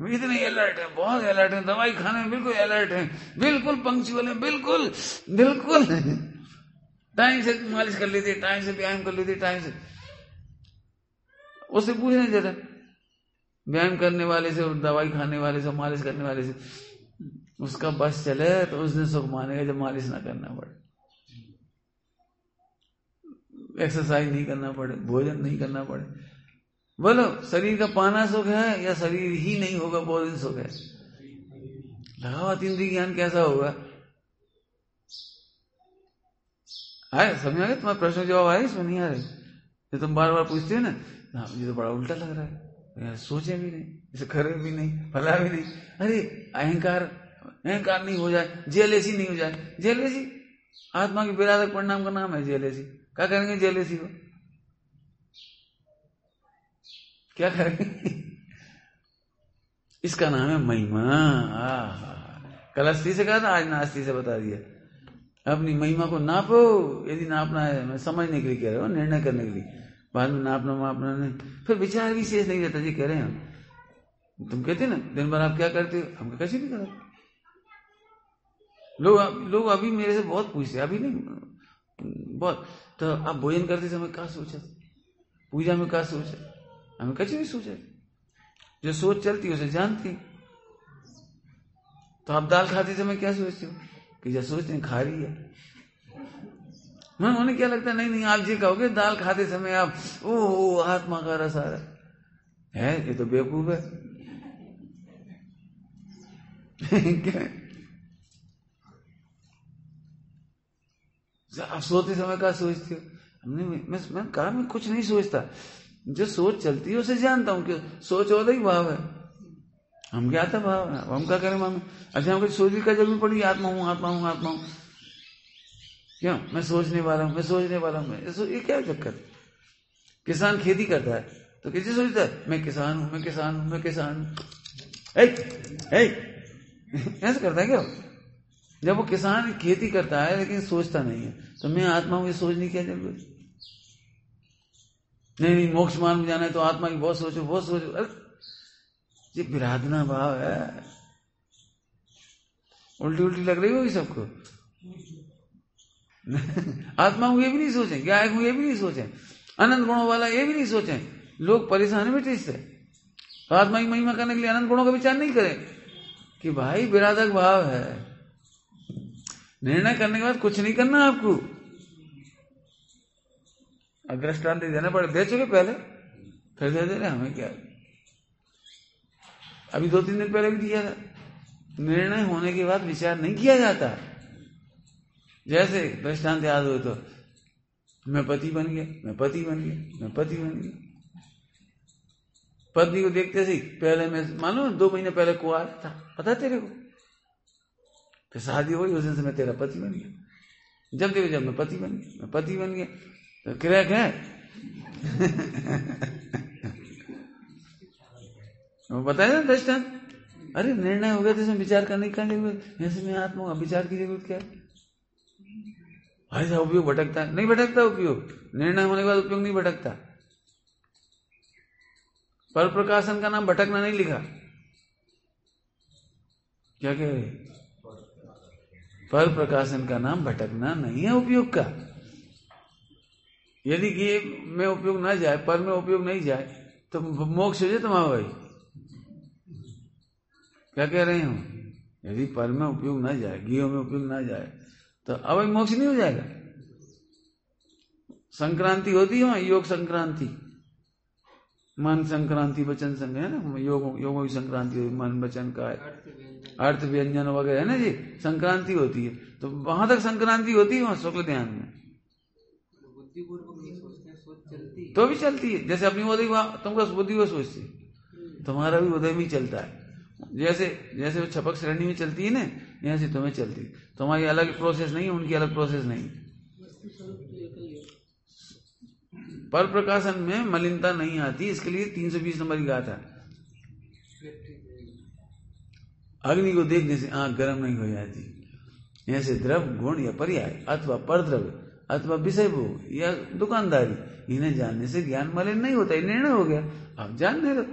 इतने अलर्ट है, बहुत अलर्ट है, दवाई खाने में बिल्कुल अलर्ट है, बिल्कुल पंक्चुअल है, बिल्कुल बिल्कुल टाइम से मालिश कर लेती है, टाइम से व्यायाम कर लेती है, टाइम से। उससे पूछने जरा, व्यायाम करने वाले से, दवाई खाने वाले से, मालिश करने वाले से, उसका बस चले तो उस दिन सुख मानेगा जब मालिश ना करना पड़े, एक्सरसाइज नहीं करना पड़े, भोजन नहीं करना पड़े। बोलो, शरीर का पाना सुख है या शरीर ही नहीं होगा वो दिन सुख है? लगाओ अतीन्द्रिय ज्ञान कैसा होगा? आए समझ आ गया? तुम्हारा प्रश्न जवाब आया इसमें? नहीं आ रहे तो तुम बार बार पूछते हो ना, मुझे तो बड़ा उल्टा लग रहा है यार, सोचे भी नहीं, इसे करे भी नहीं, फला भी नहीं। अरे अहंकार नहीं हो जाए, जेलेसी नहीं हो जाए। जेलेसी आत्मा के विराधक परिणाम का नाम है जेलेसी। क्या करेंगे जेलेसी को? क्या करेंगे? इसका नाम है महिमा। कल अस्थि से कहा था, आज नास्ति से बता दिया। अपनी महिमा को नापो, यदि नापना है, मैं समझने के लिए कह रहा हूं, निर्णय करने के लिए। बाद में नापना मापना नहीं, फिर विचार भी शेष नहीं रहता। जी कह रहे हैं हम, तुम कहते ना दिन भर आप क्या करते हो, हम कैसे भी करो। लोग अभी मेरे से बहुत पूछते, अभी नहीं बहुत, तो आप भोजन करते समय क्या सोचा, पूजा में क्या सोचा? हमें कभी भी सोचा। जो सोच चलती है उसे जानती। तो आप दाल खाते समय क्या सोचते हो? कि जब सोचते हैं खा रही है, उन्हें क्या लगता है? नहीं आप जी कहोगे दाल खाते समय आप ओ आत्मा का रस आ रहा है, ये तो बेवकूफ है। क्या आप सोते समय क्या सोचते हो? मैं कहा मैं कुछ नहीं सोचता, जो सोच चलती है उसे जानता हूं कि सोच और ही भाव है। हम क्या था भाव है, हम क्या करें मालूम? अच्छा हमको सोचने का जरूरत पड़ी, आत्मा हूं आत्मा हूं आत्मा हूं, क्यों? मैं सोचने वाला हूं, मैं सोचने वाला हूं, ये क्या चक्कर? किसान खेती करता है तो कैसे सोचता है? मैं किसान हूं, मैं किसान हूं, मैं किसान हूं। ऐसा करता है क्या? जब वो किसान खेती करता है लेकिन सोचता नहीं है, तो मैं आत्मा हूं, ये सोचने की क्या जरूरत? नहीं मोक्ष मार्ग में जाना है तो आत्मा की बहुत सोचो, बहुत सोचो। अरे ये विराधना भाव है। उल्टी लग रही होगी सबको। आत्मा को ये भी नहीं सोचें, गायक को ये भी नहीं सोचें, अनंत गुणों वाला ये भी नहीं सोचें। लोग परेशान है इससे। तो आत्मा की महिमा करने के लिए अनंत गुणों का विचार नहीं करें कि भाई विराधक भाव है। निर्णय करने के बाद कुछ नहीं करना आपको। दृष्टांत देना पड़े, दे चुके पहले, फिर दे रहे, हमें क्या? अभी 2-3 दिन पहले भी दिया था। निर्णय होने के बाद विचार नहीं किया जाता। जैसे दृष्टांत याद हो तो, मैं पति बन गया, मैं पति बन गया, मैं पति बन गया। पत्नी को देखते ही पहले मैं मालूम 2 महीने पहले कुआर था, पता तेरे को? फिर शादी हुई, उस दिन से मैं तेरा पति बन गया। जब देखो जब मैं पति बन गया, मैं पति बन गया, तो क्रैक है। वो बताया ना दृष्टांत। अरे निर्णय हो गया तो इसमें विचार करने की जरूरत, ऐसे में आत्मा विचार की जरूरत क्या है? ऐसा उपयोग भटकता है? नहीं भटकता उपयोग। निर्णय होने के बाद उपयोग नहीं भटकता। पर प्रकाशन का नाम भटकना नहीं लिखा। क्या कह रहे? पर प्रकाशन का नाम भटकना नहीं है उपयोग का। यदि ये में उपयोग ना जाए, पर में उपयोग नहीं जाए, तो मोक्ष हो जाए तुम्हारा भाई। क्या कह रहे हो? यदि पर में उपयोग ना जाए, गियो में उपयोग ना जाए, तो अब मोक्ष नहीं हो जाएगा। संक्रांति होती है वहां, योग संक्रांति, मन संक्रांति, वचन संक्रांति है ना, योगों की संक्रांति होती, मन वचन का अर्थ व्यंजन वगैरह है ना जी, संक्रांति होती है। तो वहां तक संक्रांति होती है वहां शुक्ल ध्यान में, तो भी चलती है। जैसे अपनी उदय तुमको बुद्धि वो सोचती, तुम्हारा भी उदय में चलता है। जैसे जैसे वो छपक श्रेणी में चलती है ना, यहाँ से तुम्हें चलती, तुम्हारी अलग प्रोसेस नहीं है, उनकी अलग प्रोसेस नहीं। पर प्रकाशन में मलिनता नहीं आती, इसके लिए 320 नंबर की गाथा। अग्नि को देखने से आंख गर्म नहीं हो जाती। ऐसे द्रव्य गुण या पर्याय अथवा परद्रव्य अथवा विषय भोग या दुकानदारी, इन्हें जानने से ज्ञान मलिन नहीं होता। निर्णय हो गया, अब जानने दो।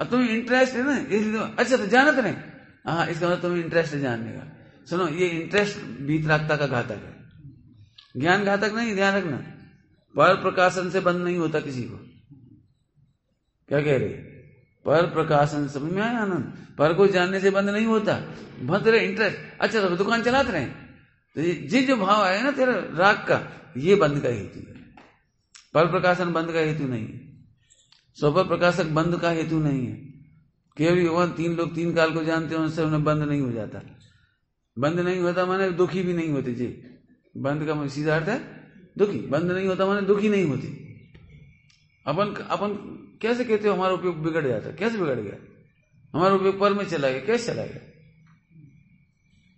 अब तुम्हें इंटरेस्ट है ना, इसलिए अच्छा तो जानत नहीं। हाँ, इसका मतलब तुम्हें इंटरेस्ट है जानने का। सुनो, ये इंटरेस्ट भीतरागता का घातक है, ज्ञान घातक नहीं, ध्यान रखना। पर प्रकाशन से बंद नहीं होता किसी को। क्या कह रहे? पर प्रकाशन, समझ में आया आनंद? पर को जानने से बंद नहीं होता, बंद रहे इंटरेस्ट। अच्छा तो दुकान चलाते रहे, तो ये जो भाव आया ना तेरा राग का, ये बंद का हेतु है। पर प्रकाशन बंद का हेतु नहीं है, स्वपर प्रकाशक बंद का हेतु नहीं है। केवल भगवान 3 लोग 3 काल को जानते हैं, उनसे उन्हें बंद नहीं हो जाता। बंद नहीं होता माने दुखी भी नहीं होते जी। बंद का सीधा अर्थ है दुखी। बंद नहीं होता माने दुखी नहीं होती। अपन कैसे कहते हो हमारा उपयोग बिगड़ जाता? कैसे बिगड़ गया? हमारा उपयोग पर में चला गया, कैसे चला गया?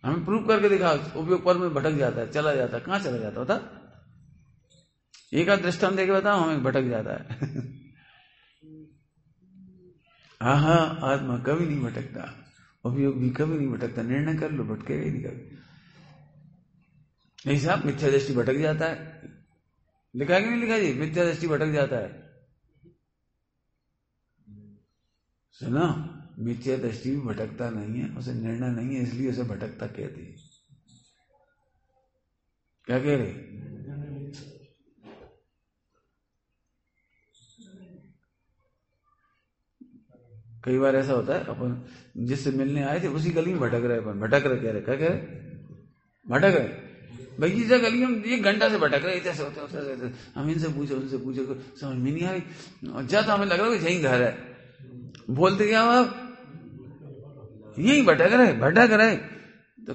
हमें प्रूव करके दिखाओ, उपयोग पर में भटक जाता है, चला जाता है। कहां चला जाता होता? एक आध दृष्टांत देके बताओ, हमें भटक जाता है। हाँ, आत्मा कभी नहीं भटकता, उपयोग भी कभी नहीं भटकता। निर्णय कर लो, भटकेगा ही नहीं कभी। नहीं साहब, मिथ्या दृष्टि भटक जाता है। लिखा कि नहीं लिखा जी? मिथ्या दृष्टि भटक जाता है। सुनो, मिथ्या दृष्टि भी भटकता नहीं है, उसे निर्णय नहीं है, इसलिए उसे भटकता कहती है। क्या कह रहे? कई बार ऐसा होता है, अपन जिससे मिलने आए थे उसी गली में भटक रहे, अपन भटक रहे, कह रहे क्या कह रहे? भटक रहे भाई, जिस गली में 1 घंटा से भटक रहे, ऐसे होते हम इनसे पूछो उनसे पूछो, समझ में नहीं आ रही। ज्यादा हमें लग रहा है यही घर है। बोलते क्या हो आप? यही भटक रहे। तो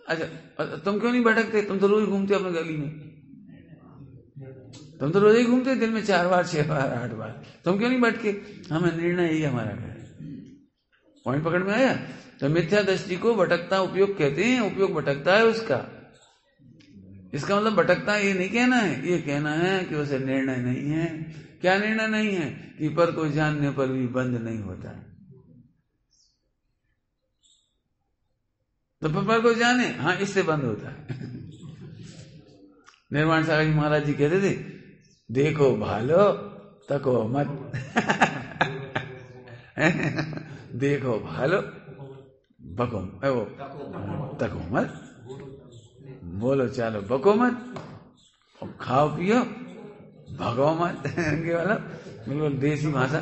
अच्छा, तुम क्यों नहीं भटकते? तुम तो रोज घूमते अपने गली में, तुम तो रोज ही घूमते, दिन में 4 बार 6 बार 8 बार। तुम क्यों नहीं भटके? हमें निर्णय यही हमारा है। पॉइंट पकड़ में आया? तो मिथ्या दृष्टि को भटकता उपयोग कहते हैं। उपयोग भटकता है उसका। इसका मतलब भटकता ये नहीं कहना है, ये कहना है कि उसे निर्णय नहीं है। क्या निर्णय नहीं है? कि पर को जानने पर भी बंद नहीं होता। तो पर को जाने, हाँ, इससे बंद होता है। निर्वाण सागर जी महाराज जी कहते थे, देखो भालो तको मत। देखो भालो बको तको मत, बोलो चालो बको मत, और खाओ पियो भगो मत। वाला बिल्कुल देसी भाषा,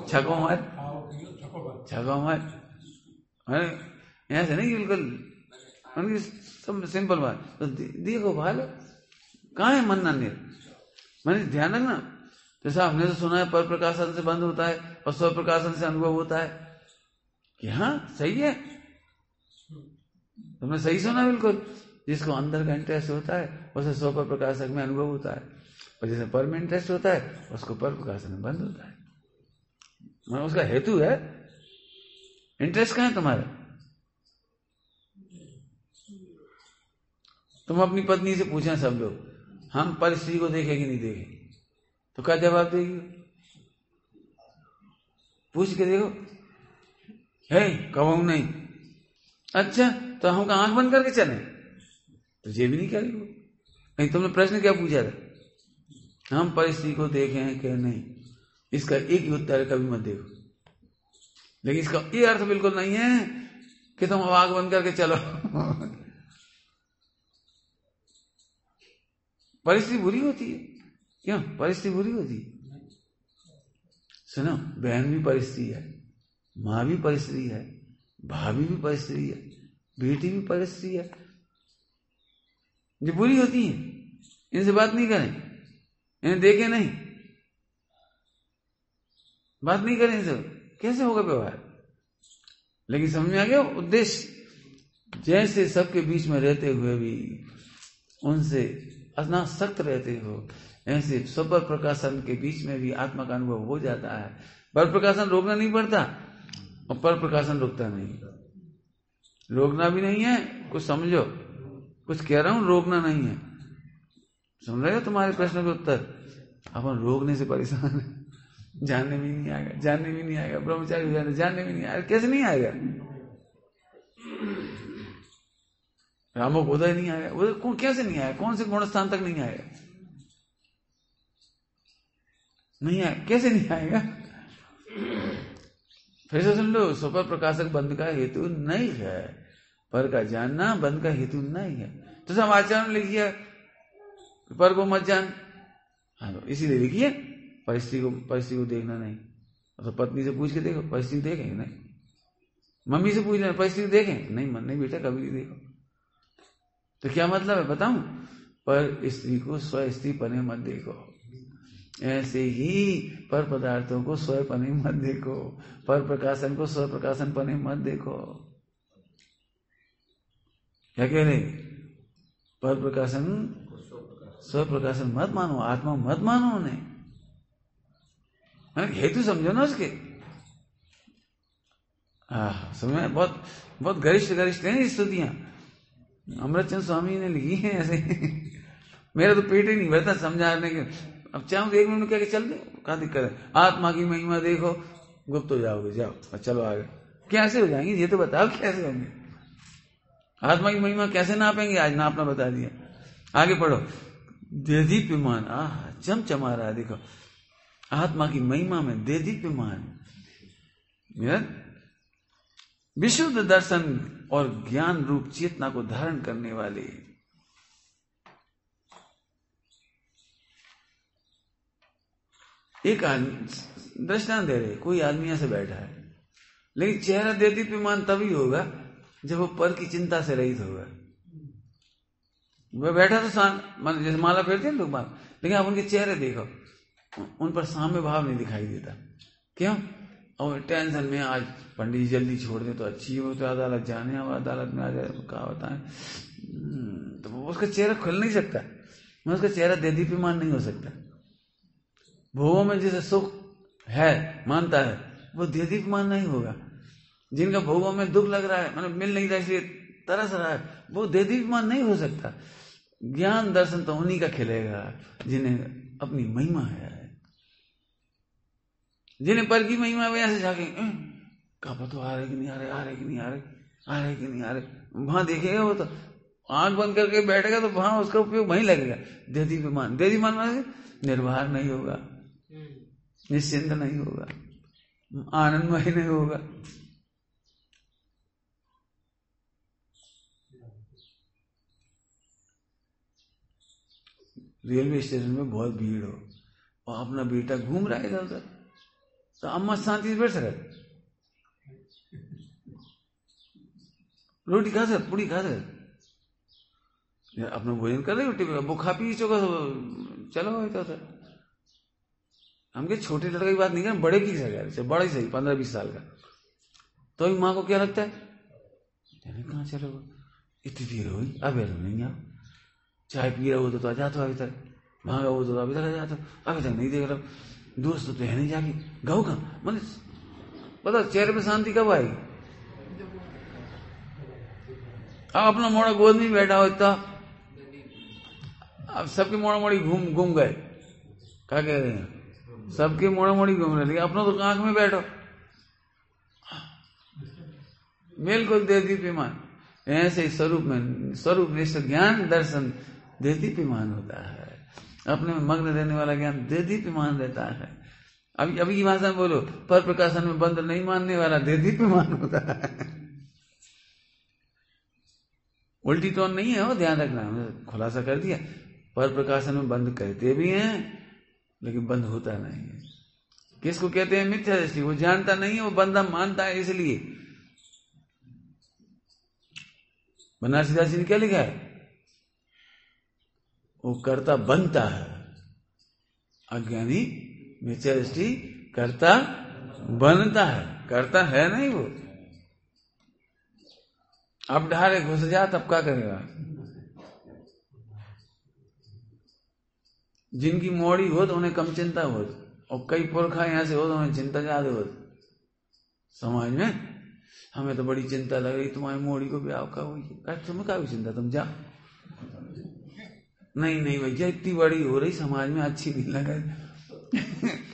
छको मत। ऐसे नहीं, बिल्कुल उनकी सब सिंपल बात। तो देखो भालो, कहाँ है मन अन्य? मैंने ध्यान रखना। जैसा हमने तो सुना है पर प्रकाशन से बंद होता है और स्व प्रकाशन से अनुभव होता है, कि हाँ सही है, तुमने सही सुना बिल्कुल। जिसको अंदर का इंटरेस्ट होता है उसे स्व पर प्रकाशक में अनुभव होता है, और जिसे पर में इंटरेस्ट होता है उसको पर प्रकाशन में बंद होता है। उसका हेतु है। इंटरेस्ट कहाँ है तुम्हारा? तुम अपनी पत्नी से पूछें सब लोग, हम पर स्त्री को देखे कि नहीं देखे, तो क्या जवाब देगी? पूछ के देखो, है कहूं नहीं। अच्छा, तो हम आंख बंद करके चले? तो ये भी नहीं कह रही वो। नहीं, तुमने प्रश्न क्या पूछा था? हम पर स्त्री को देखे हैं कि नहीं? इसका एक ही उत्तर है, कभी मत देखो। लेकिन इसका ये अर्थ बिल्कुल नहीं है कि तुम आग बंद करके चलो। परिस्थिति बुरी होती है, क्यों परिस्थिति बुरी होती है? सुनो, बहन भी परिस्थिति है, माँ भी परिस्थिति है, भाभी भी परिस्थिति है, बेटी भी परिस्थिति है जो बुरी होती है। इनसे बात नहीं करें, इन्हें देखें नहीं, बात नहीं करें इनसे, कैसे होगा व्यवहार? लेकिन समझ में आ गया उद्देश्य? जैसे सबके बीच में रहते हुए भी उनसे अनासक्त रहते हो, ऐसे स्वपर प्रकाशन के बीच में भी आत्मा का अनुभव हो जाता है। पर प्रकाशन रोकना नहीं पड़ता और पर प्रकाशन रोकता नहीं। रोकना भी नहीं है, कुछ समझो, कुछ कह रहा हूं, रोकना नहीं है। सुन रहे हो तुम्हारे प्रश्न के उत्तर? अपन रोकने से परेशान है, जानने भी नहीं आएगा, जानने भी नहीं आएगा, ब्रह्मचारी जानने भी नहीं आएगा। कैसे नहीं आएगा? रामों को उदय नहीं आएगा, उदय कैसे नहीं आएगा? कौन से गुण स्थान तक नहीं आएगा? नहीं आएगा, कैसे नहीं आएगा? फिर से सुन लो, स्वपर प्रकाशक बंध का हेतु नहीं है, पर का जानना बंध का हेतु नहीं है। तो सब आचरण लिखिए पर को मत जान, इसीलिए लिखिए परिस्थिति को देखना नहीं। तो पत्नी से पूछ के देखो, परिस्थिति देखेंगे नहीं। मम्मी से पूछ लेना, परिस्थिति देखें नहीं, मन नहीं बेटा कभी नहीं देखो। तो क्या मतलब है बताऊं? पर स्त्री को स्वस्त्री पने मत देखो, ऐसे ही पर पदार्थों को स्व पने मत देखो, पर प्रकाशन को स्व प्रकाशन पने मत देखो। क्या कह रहे? पर प्रकाशन स्व प्रकाशन मत मानो, आत्मा मत मानो उन्हें। हेतु समझो ना उसके। समझ, बहुत बहुत गरिष्ठ है स्तुतियां अमृतचंद स्वामी ने लिखी है ऐसे। मेरा तो पेट ही नहीं भरता समझाने के। अब चाहूं तो 1 मिनट क्या चल दे, क्या दिक्कत है? आत्मा की महिमा देखो, गुप्त हो जाओगे, जाओ चलो आगे। कैसे हो जाएंगे ये तो बताओ, कैसे होंगे? आत्मा की महिमा कैसे नापेंगे? आज नापना बता दिया। आगे पढ़ो। देदीप्यमान, चमचमा रहा, देखो आत्मा की महिमा में देदीप्यमान, विशुद्ध दर्शन और ज्ञान रूप चेतना को धारण करने वाले। एक दृष्टांत दे रहे, कोई आदमी ऐसे बैठा है, लेकिन चेहरा देदीप्यमान तभी होगा जब वो पर की चिंता से रहित होगा। वह बैठा तो जैसे माला फेरते हैं लोग बात, लेकिन आप उनके चेहरे देखो, उन पर साम्य भाव नहीं दिखाई देता। क्यों? और टेंशन में, आज पंडित जी जल्दी छोड़ दे तो अच्छी हो, तो अदालत जाने, अब अदालत में आ जाए क्या बताएं, तो उसका चेहरा खुल नहीं सकता, उसका चेहरा देदीप्यमान नहीं हो सकता। भोगों में जैसे सुख है मानता है, वो देदीप्यमान नहीं होगा। जिनका भोगों में दुख लग रहा है, मतलब मिल नहीं रहा इसलिए तरस रहा है, वो देदीप्यमान नहीं हो सकता। ज्ञान दर्शन तो उन्हीं का खिलेगा जिन्हें अपनी महिमा है, जिन्हें पर की महिमा में ऐसे जाके कहा तो आ रहे कि नहीं आ रहे, आ रहे कि नहीं आ रहे, आ रहे कि नहीं आ रहे, वहां देखेगा वो तो आंख बंद करके बैठेगा तो वहां उसका उपयोग वहीं लगेगा। देदीप्यमान, देदीप्यमान निर्भर नहीं होगा, निश्चिंत नहीं होगा, आनंदमय नहीं होगा। रेलवे स्टेशन में बहुत भीड़ हो और अपना बेटा घूम रहा है इधर उधर, तो अम्मा शांति से बैठ सके, रोटी खा सके, पूरी खा सके, अपना भोजन कर रहे रोटी, वो खा पी चुका तो चलो इधर। हम के छोटे लड़के की बात नहीं करें, बड़े की सके, बड़ा ही सही 15-20 साल का, तो ही माँ को क्या लगता है, कहाँ चलो इतनी देर हो गई, अब नहीं आओ, चाय पी रहा हो तो आ जाता अभी तक, भागा हो तो अभी तक आ जाता, अभी तक नहीं देख रहा, दोस्त तो है नहीं जाके, गाँव का मतलब पता चेहरे पे शांति कब आएगी? अब अपना मोड़ा गोद में बैठा हो इतना, अब सबके मोड़ा मोड़ी घूम गए, क्या कह रहे हैं, सबके मोड़ा मोड़ी घूम रहे, लेकिन अपना तो आंख में बैठो, बिल्कुल देदीप्यमान। ऐसे स्वरूप निष्ठ ज्ञान दर्शन देदीप्यमान होता है, अपने में मग्न रहने वाला ज्ञान देदीप्यमान रहता है। अभी की भाषा में बोलो, पर प्रकाशन में बंद नहीं मानने वाला देदीप्यमान होता है। उल्टी टोन नहीं है वो, ध्यान रखना, हमने खुलासा कर दिया। पर प्रकाशन में बंद करते भी हैं लेकिन बंद होता नहीं है। किसको कहते हैं मिथ्या दृष्टि? वो जानता नहीं है, वो बंदा मानता है। इसलिए बनारसी दास जी ने क्या लिखा है? वो कर्ता बनता है, अज्ञानी मिथ्या दृष्टि कर्ता बनता है, कर्ता है नहीं वो। अब ढारे घुस जा तब क्या करेगा? जिनकी मोड़ी हो तो उन्हें कम चिंता हो, और कई पुरखा यहां से हो तो उन्हें चिंता ज्यादा हो। समाज में हमें तो बड़ी चिंता लग रही, तुम्हारी मोड़ी को ब्याह का हुई। तुम्हें क्या चिंता, तुम जा। नहीं नहीं भैया, इतनी बड़ी हो रही, समाज में अच्छी नहीं लग रही।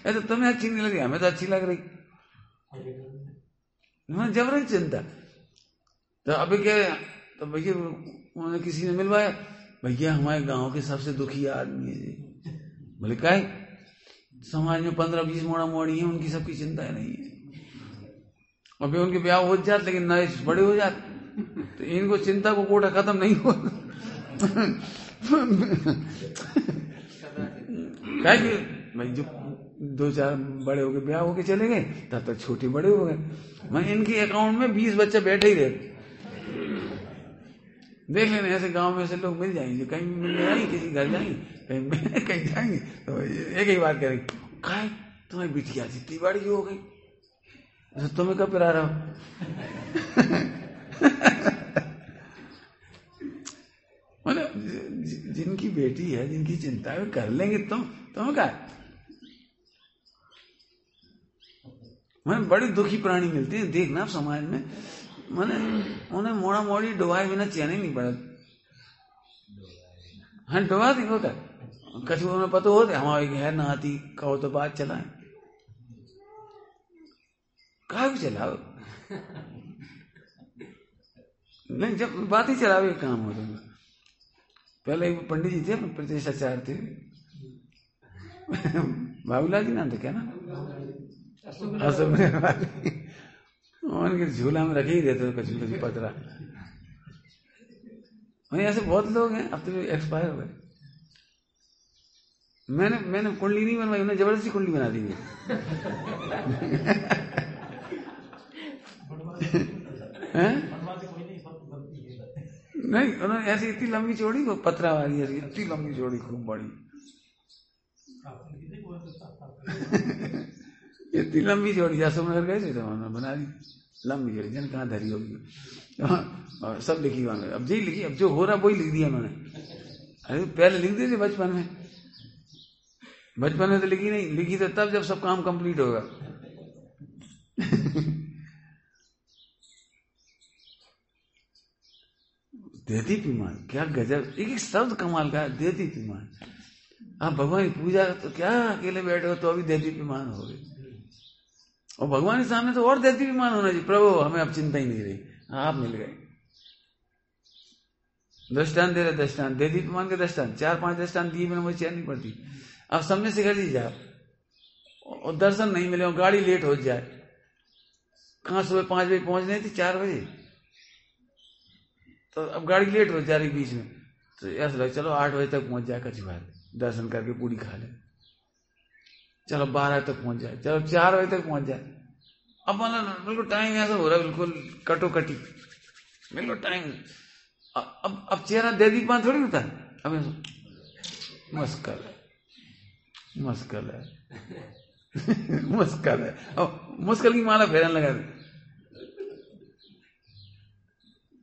तो तुम्हें अच्छी नहीं लग रही, हमें तो अच्छी लग रही। जबरन चिंता। तो अभी क्या, तो भैया उन्होंने किसी ने मिलवाया, भैया हमारे गांव के सबसे दुखी आदमी है जी। बोले क्या है? समाज में 15-20 मोड़ा मोड़ी है, उनकी सबकी चिंता नहीं है। अभी उनके ब्याह हो जाते लेकिन नए बड़े हो जाते, तो इनको चिंता को कोटा खत्म नहीं हो। क्या कि भाई जो 2-4 बड़े हो गए, ब्याह होके चले गए, तब तक छोटे बड़े हो गए। मैं इनके अकाउंट में 20 बच्चे बैठे ही रहते। देख लेना, ऐसे गांव में से लोग मिल जाएंगे, कहीं मिल जाएंगे, किसी घर जाएंगे, कहीं जाएंगे, तो एक ही बात करेंगे, काय तुम्हारी बिटिया जितनी बड़ी हो गई, तुम्हें कब पिला रहा हो? मतलब जिनकी बेटी है, जिनकी चिंता है, कर लेंगे। तुम्हें क्या? मैंने बड़ी दुखी प्राणी मिलते हैं, देखना समाज में। मैंने उन्हें मोड़ा मोड़ी डुबाए बिना चैन ही नहीं पड़ा। हाँ डुबा दी होता, कछुओं में पता होते हमारे है नहाती, कहो तो बात चलाए, कहा भी चलाओ। नहीं, जब बात ही चलावे काम हो जाएगा। पहले एक पंडित जी थे, प्रतिष्ठाचार्य थे, बाबूलाल जी नाम थे क्या ना, उनके झूला में रखे ही रहते थे कछू पतरा। वहीं ऐसे बहुत लोग हैं, अब तो एक्सपायर हो गए। मैंने कुंडली नहीं बनवाई, उन्हें जबरदस्ती कुंडली बना दी। नहीं, उन्होंने ऐसी इतनी लंबी चौड़ी को पतरा वाली, ऐसी इतनी लंबी चौड़ी, खूब बड़ी, इतनी लंबी चौड़ी। जैसलमेर गए थे तो उन्होंने बना दी लंबी चौड़ी, जन कहाँ धरी होगी। और सब लिखी उन्होंने, अब जी लिखी, अब जो हो रहा वही लिख दिया उन्होंने। अरे पहले लिख दी थी बचपन में तो लिखी नहीं, लिखी तो तब जब सब काम कंप्लीट होगा। देदीप्यमान, क्या गजब, एक शब्द कमाल का है, देदीप्यमान। आप भगवान की पूजा तो क्या अकेले बैठे हो तो अभी देदीप्यमान हो गए, और भगवान के सामने तो और देदीप्यमान होना चाहिए। प्रभु हमें अब चिंता ही नहीं रही, आप मिल गए। दृष्टांत दे रहे, दृष्टांत देदीप्यमान के दृष्टांत 4-5 दृष्टांत दिए बिना मुझे चैन नहीं पड़ती। अब सामने से कर जाए और दर्शन नहीं मिले और गाड़ी लेट हो जाए, कहाँ सुबह 5 बजे पहुंचनी थी, 4 बजे, तो अब गाड़ी लेट हो जा रही बीच में, तो ऐसा लगे चलो 8 बजे तक पहुंच जाए, कच्ची बात, दर्शन करके पूरी खा ले, चलो 12 तक पहुंच जाए, चलो 4 बजे तक पहुंच जाए। अब मतलब बिल्कुल टाइम ऐसा हो रहा है, बिल्कुल कटोकटी, बिल्कुल टाइम। अब चेहरा देदीप्यमान थोड़ी होता है, अब मुश्किल है, मुश्किल है। मुश्किल है, अब मुश्किल की माला फेरन लगा दे।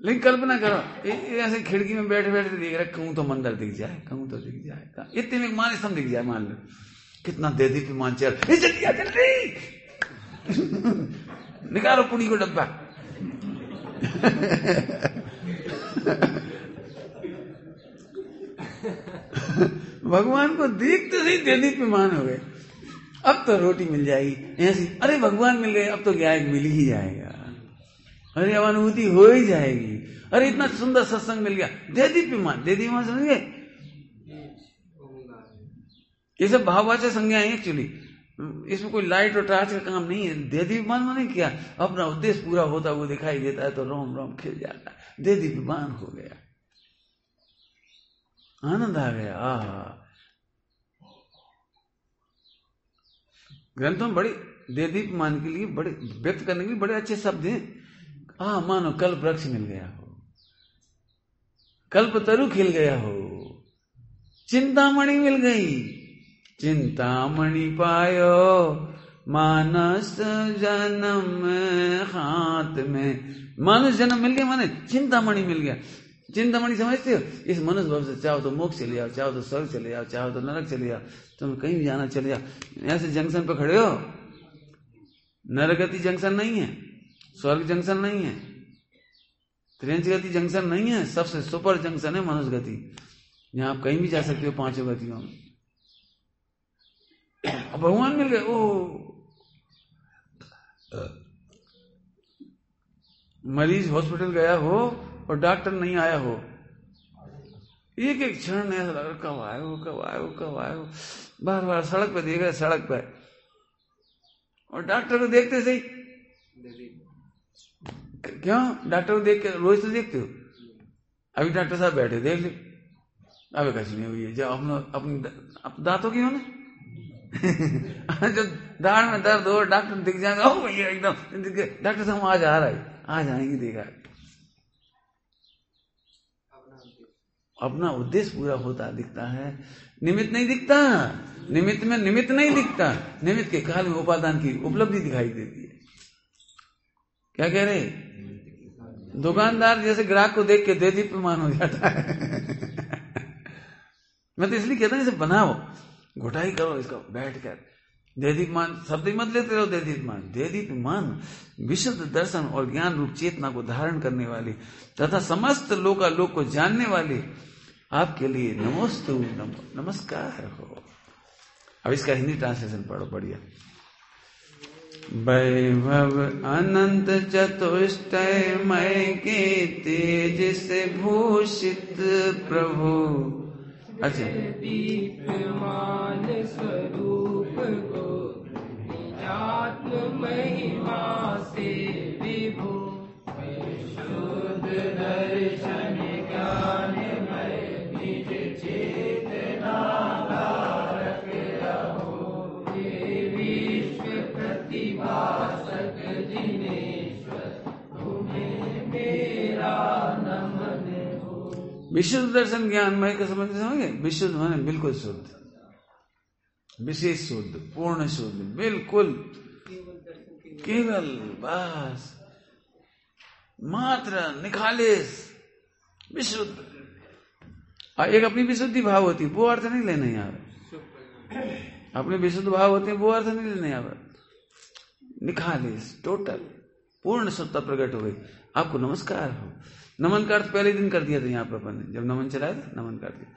लेकिन कल्पना करो, ऐसे खिड़की में बैठे बैठे देख रहे, कहूं तो मंदिर दिख जाए, कहूं तो दिख जाए, इतने में मान स्तंभ दिख जाए, मान लो कितना देदीप्यमान चेहरा, जल्दी निकालो पुड़ी को डब्बा। भगवान को देखते ही देदीप्यमान हो गए। अब तो रोटी मिल जाएगी ऐसी, अरे भगवान मिल गए, अब तो क्या है, मिल ही जाएगा, अरे अनुभूति हो ही जाएगी, अरे इतना सुंदर सत्संग मिल गया, देदीप्यमान। देदीप्यमान समझ गए, ये सब भाववाचक संज्ञा है एक्चुअली, इसमें कोई लाइट और टार्च का काम नहीं है। देदीप्यमान माने क्या, अपना उद्देश्य पूरा होता हुआ दिखाई देता है तो रोम रोम खिल जाता है, देदीप्यमान हो गया। आनंद आ गया। आहा, ग्रंथों में बड़ी देदीप मान के लिए बड़े व्यक्त करने के लिए बड़े अच्छे शब्द हैं। मानो कल्प वृक्ष मिल गया हो, कल्प तरु खिल गया हो, चिंतामणि मिल गई, चिंतामणि पायो मानस जन्म हाथ में। मानस जन्म मिल गया माने चिंतामणि मिल गया। चिंतामणि समझते हो? इस मनुष्य भव से चाहो तो मोक्ष चले जाओ, चाहो तो स्वर्ग चले जाओ, चाहो तो नरक चले जाओ, तुम कहीं भी जाना चले जाओ। ऐसे जंक्शन पे खड़े हो, नरगति जंक्शन नहीं है, स्वर्ग जंक्शन नहीं है, त्रिंच गति जंक्शन नहीं है, सबसे सुपर जंक्शन है मनुष्य गति। यहाँ आप कहीं भी जा सकते हो पांचों गतियों में। अब भगवान मिल गए। ओ मरीज हॉस्पिटल गया हो और डॉक्टर नहीं आया हो, एक एक क्षण ऐसा लग रहा कब आयो कब आयो कब आयो। बार बार सड़क पे देख रहे, सड़क पे, और डॉक्टर को देखते सही। क्यों? डॉक्टर को देख के रोज तो देखते हो। अभी डॉक्टर साहब बैठे, देख ली, अभी कुछ नहीं हुई है, जब अपने दांतों की हो ना जो दाढ़ में दर्द हो, डॉक्टर दिख जाएगा, ओ भैया एकदम डॉक्टर साहब आज आ रहा है, आज आएंगे, देखा। अपना उद्देश्य पूरा होता दिखता है, निमित्त नहीं दिखता। निमित्त में निमित्त नहीं दिखता, निमित्त के काल में उपादान की उपलब्धि दिखाई देती है। क्या कह रहे? दुकानदार जैसे ग्राहक को देख के देदीप्यमान हो जाता है मैं तो इसलिए कहता हूं इसे बनाओ, घुटाई करो इसका बैठ कर। देदीप्यमान शब्द ही मत लेते रहो। देदीप्यमान, देदीप्यमान विशुद्ध दर्शन और ज्ञान रूप चेतना को धारण करने वाली तथा समस्त लोकालोक को जानने वाली आपके लिए नमोस्तु नमस्कार हो। अब इसका हिंदी ट्रांसलेशन पढ़ो, बढ़िया। वैभव अनंत चतुष्टयमय के तेज से भूषित प्रभु। अच्छा, दीप्यमान स्वरूप को निजात्म महिमा से विभु, शुद्ध दर्शन ज्ञान में निज चेतना धारक रहो। हे विश्व प्रतिभासक जिनेश्वर, तुम्हें मेरा नमन हो। विशुद्ध दर्शन ज्ञान मय का समझे? विशुद्ध माने बिल्कुल शुद्ध, विशेष शुद्ध, पूर्ण शुद्ध, बिल्कुल केवल, बस मात्र निखालिस विशुद्ध। एक अपनी विशुद्धि भाव होती है, वो अर्थ नहीं लेने यहाँ पर। अपने विशुद्ध भाव होते हैं, वो अर्थ नहीं लेने यहाँ पर। निखालिस, टोटल, पूर्ण शुद्धता प्रकट हो गई। आपको नमस्कार हो। नमन का अर्थ पहले दिन कर दिया था यहाँ पर अपन ने, जब नमन चलाया था, नमन कर दिया।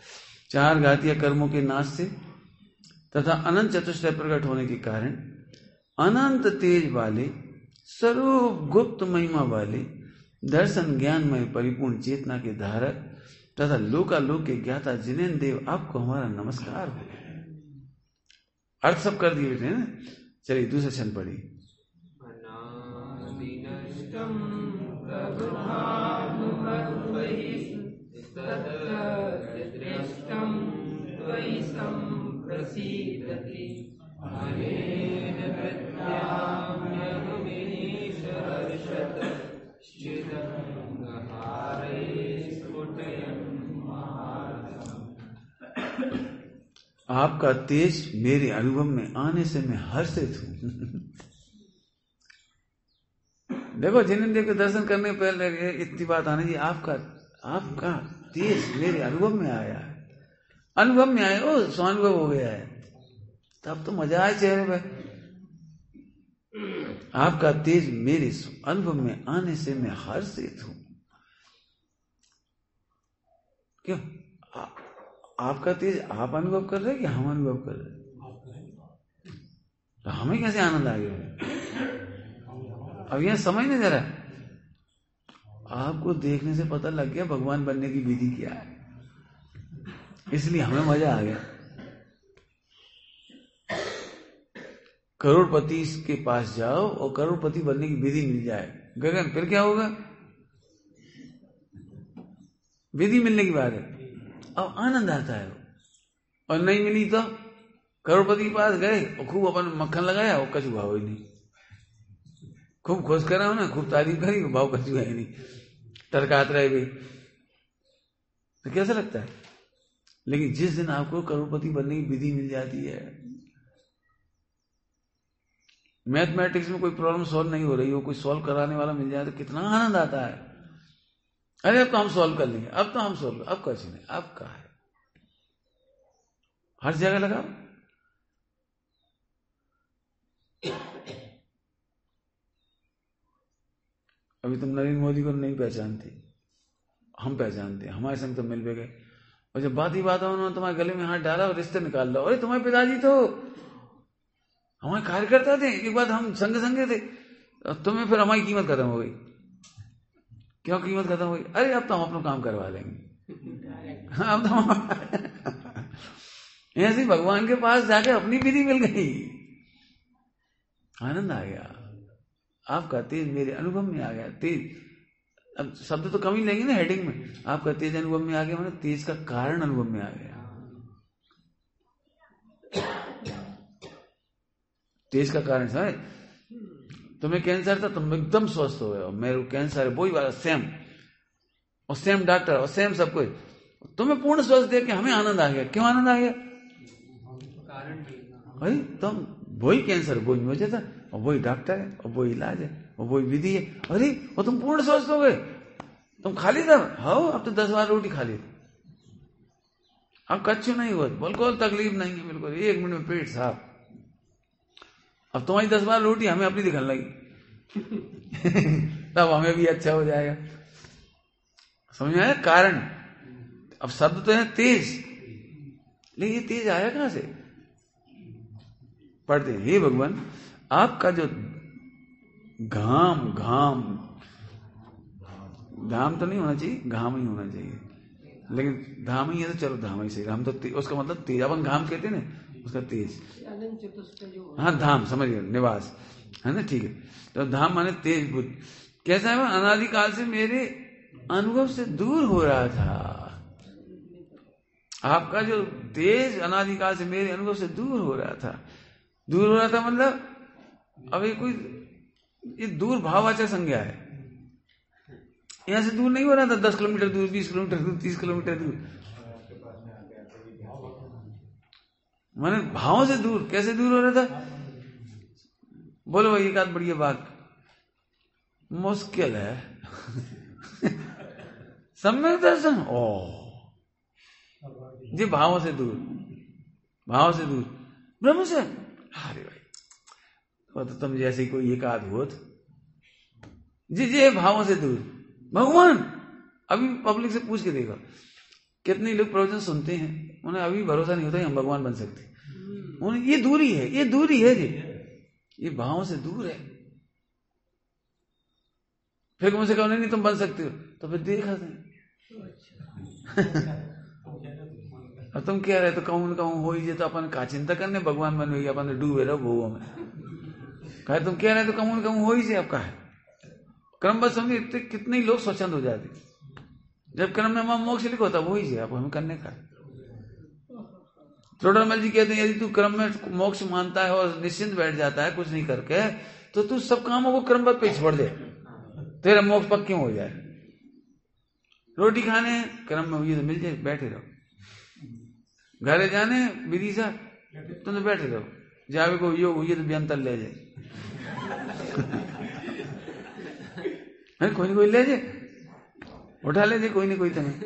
चार घातिया कर्मों के नाश से तथा अनंत चतुष्टय प्रकट होने के कारण अनंत तेज वाले, स्वरूप गुप्त महिमा वाले, दर्शन ज्ञानमय परिपूर्ण चेतना के धारक तथा लोकालोक के ज्ञाता जिनेन्द्र देव, आपको हमारा नमस्कार हो। अर्थ सब कर दिए बेटे ना। चलिए दूसरा क्षण पढ़िए। आपका तेज मेरे अनुभव में आने से मैं हर्षित हूं। देखो, जिनेन्द्र देव के दर्शन करने पहले इतनी बात आने जी, आपका तेज मेरे अनुभव में आया है। अनुभव में आया, ओ स्वानुभव हो गया है, तब तो मजा आया चेहरे पे। आपका तेज मेरे अनुभव में आने से मैं हर्षित हूं। क्यों? आपका तेज आप अनुभव कर रहे हैं कि हम अनुभव कर रहे हैं? तो हमें कैसे आनंद आ गया? अब यह समझ नहीं जरा, आपको देखने से पता लग गया भगवान बनने की विधि क्या है, इसलिए हमें मजा आ गया। करोड़पति के पास जाओ और करोड़पति बनने की विधि मिल जाए गगन, फिर क्या होगा? विधि मिलने की बात है। अब आनंद आता है। और नहीं मिली तो करोड़पति के पास गए और खूब अपन मक्खन लगाया और कछु भाव ही नहीं, खूब खुश करा हो ना, खूब तारीफ करी, भाव कछु है नहीं, टरकात रहे भी, तो कैसा लगता है? लेकिन जिस दिन आपको करोड़पति बनने की विधि मिल जाती है, मैथमेटिक्स में कोई प्रॉब्लम सॉल्व नहीं हो रही हो, कोई सॉल्व कराने वाला मिल जाए तो कितना आनंद आता है। अरे अब तो हम सॉल्व कर लेंगे, अब तो हम सॉल्व, अब कुछ नहीं, अब कहा है, हर जगह लगाओ। अभी तुम नरेंद्र मोदी को नहीं पहचानते, हम पहचानते, हमारे संग तो मिल भी गए, और जब बात ही बात हो उन्होंने तुम्हारे गले में हाथ डाला और रिश्ते निकाल लो। अरे तुम्हारे पिताजी तो हमारे कार्यकर्ता थे, एक बात हम संगे थे, तुम्हें फिर हमारी कीमत खत्म हो गई। क्यों कीमत खत्म हो गई? अरे अब तो हम अपना काम करवा लेंगे। अब तो ऐसे भगवान के पास जाके अपनी विधि मिल गई, आनंद आ गया। आपका तेज मेरे अनुभव में आ गया, तेज, अब शब्द तो कम ही लेंगे ना हेडिंग में, आपका तेज अनुभव में आ गया, मतलब तेज का कारण अनुभव में आ गया। तेज का कारण समझ, तुम्हें कैंसर था, तुम एकदम स्वस्थ हो गए, और मेरे को कैंसर है, वही वाला सेम, और सेम डॉक्टर और सेम सब कुछ, तुम्हें पूर्ण स्वस्थ देख के हमें आनंद आ गया। क्यों आनंद आ गया? भाई तुम वही कैंसर, वही मुझे था, और वही डॉक्टर है, और वही इलाज है, और वही विधि है। अरे और तुम पूर्ण स्वस्थ हो गए, तुम खाली था, हाँ अब तो 10 बार रोटी खा ली, अब कच्चू नहीं हुआ, बिल्कुल तकलीफ नहीं है, बिल्कुल 1 मिनट में पेट साफ। अब तुम्हारी 10 बार रोटी हमें अपनी दिखने लगी तब हमें भी अच्छा हो जाएगा। समझ में आया कारण? अब शब्द तो है तेज, लेकिन ये तेज आया कहां से? पढ़ते हैं, हे भगवान आपका जो घाम तो नहीं होना चाहिए, घाम ही होना चाहिए, लेकिन धाम ही है तो चलो धाम ही सही। हम तो उसका मतलब तेज, अपन घाम कहते हैं ना, उसका तेज, हाँ धाम समझ गए, निवास है ना, ठीक है। तो धाम माने तेज बुद्ध। कैसा है? अनादिकाल से मेरे अनुभव से दूर हो रहा था। आपका जो तेज अनादिकाल से मेरे अनुभव से दूर हो रहा था। दूर हो रहा था मतलब अब ये कोई, ये दूर भाववाचक संज्ञा है, यहां से दूर नहीं हो रहा था, 10 किलोमीटर दूर, 20 किलोमीटर दूर, 30 किलोमीटर दूर, माने भावों से दूर। कैसे दूर हो रहा था? बोलो भाई एक आध बढ़िया बात, मुश्किल है सम्यक दर्शन, ओ जी भावों से दूर, भाव से दूर, ब्रह्म से। अरे भाई तो तुम जैसे कोई एक आध हो जी भावों से दूर भगवान। अभी पब्लिक से पूछ के देखो कितने लोग प्रवचन सुनते हैं, उन्हें अभी भरोसा नहीं होता हम भगवान बन सकते। उन्हें ये दूरी है, ये दूरी है जी, ये भावों से दूर है। फिर मुझसे कहो नहीं तुम बन सकते हो, तो फिर देखा था अब तुम कह रहे तो कहूं हो ही, तो अपन का चिंता करने भगवान बन हुई, अपन डूबे रहो भोगों में। कहे तुम कह रहे तो कहूं हो ही से, अब का है क्रमबद्ध समझे। कितने ही लोग स्वच्छंद हो जाते, जब क्रम में मोक्ष लिखो होता वो ही से, अब हमें करने का। त्रोडरमल जी कहते हैं यदि तू क्रम में मोक्ष मानता है और निश्चिंत बैठ जाता है कुछ नहीं करके, तो तू सब कामों को क्रमबद्ध पे छोड़ दे, तेरा मोक्ष पक्की हो जाए। रोटी खाने क्रम में हुई तो मिल जाए, बैठे रहो। घरे जाने विधि सा तुम तो बैठे रहो, जावे को योग हुई तो व्यंतर ले जाए कोई ना कोई ले जाए, उठा ले जाए कोई ना कोई तुम्हें।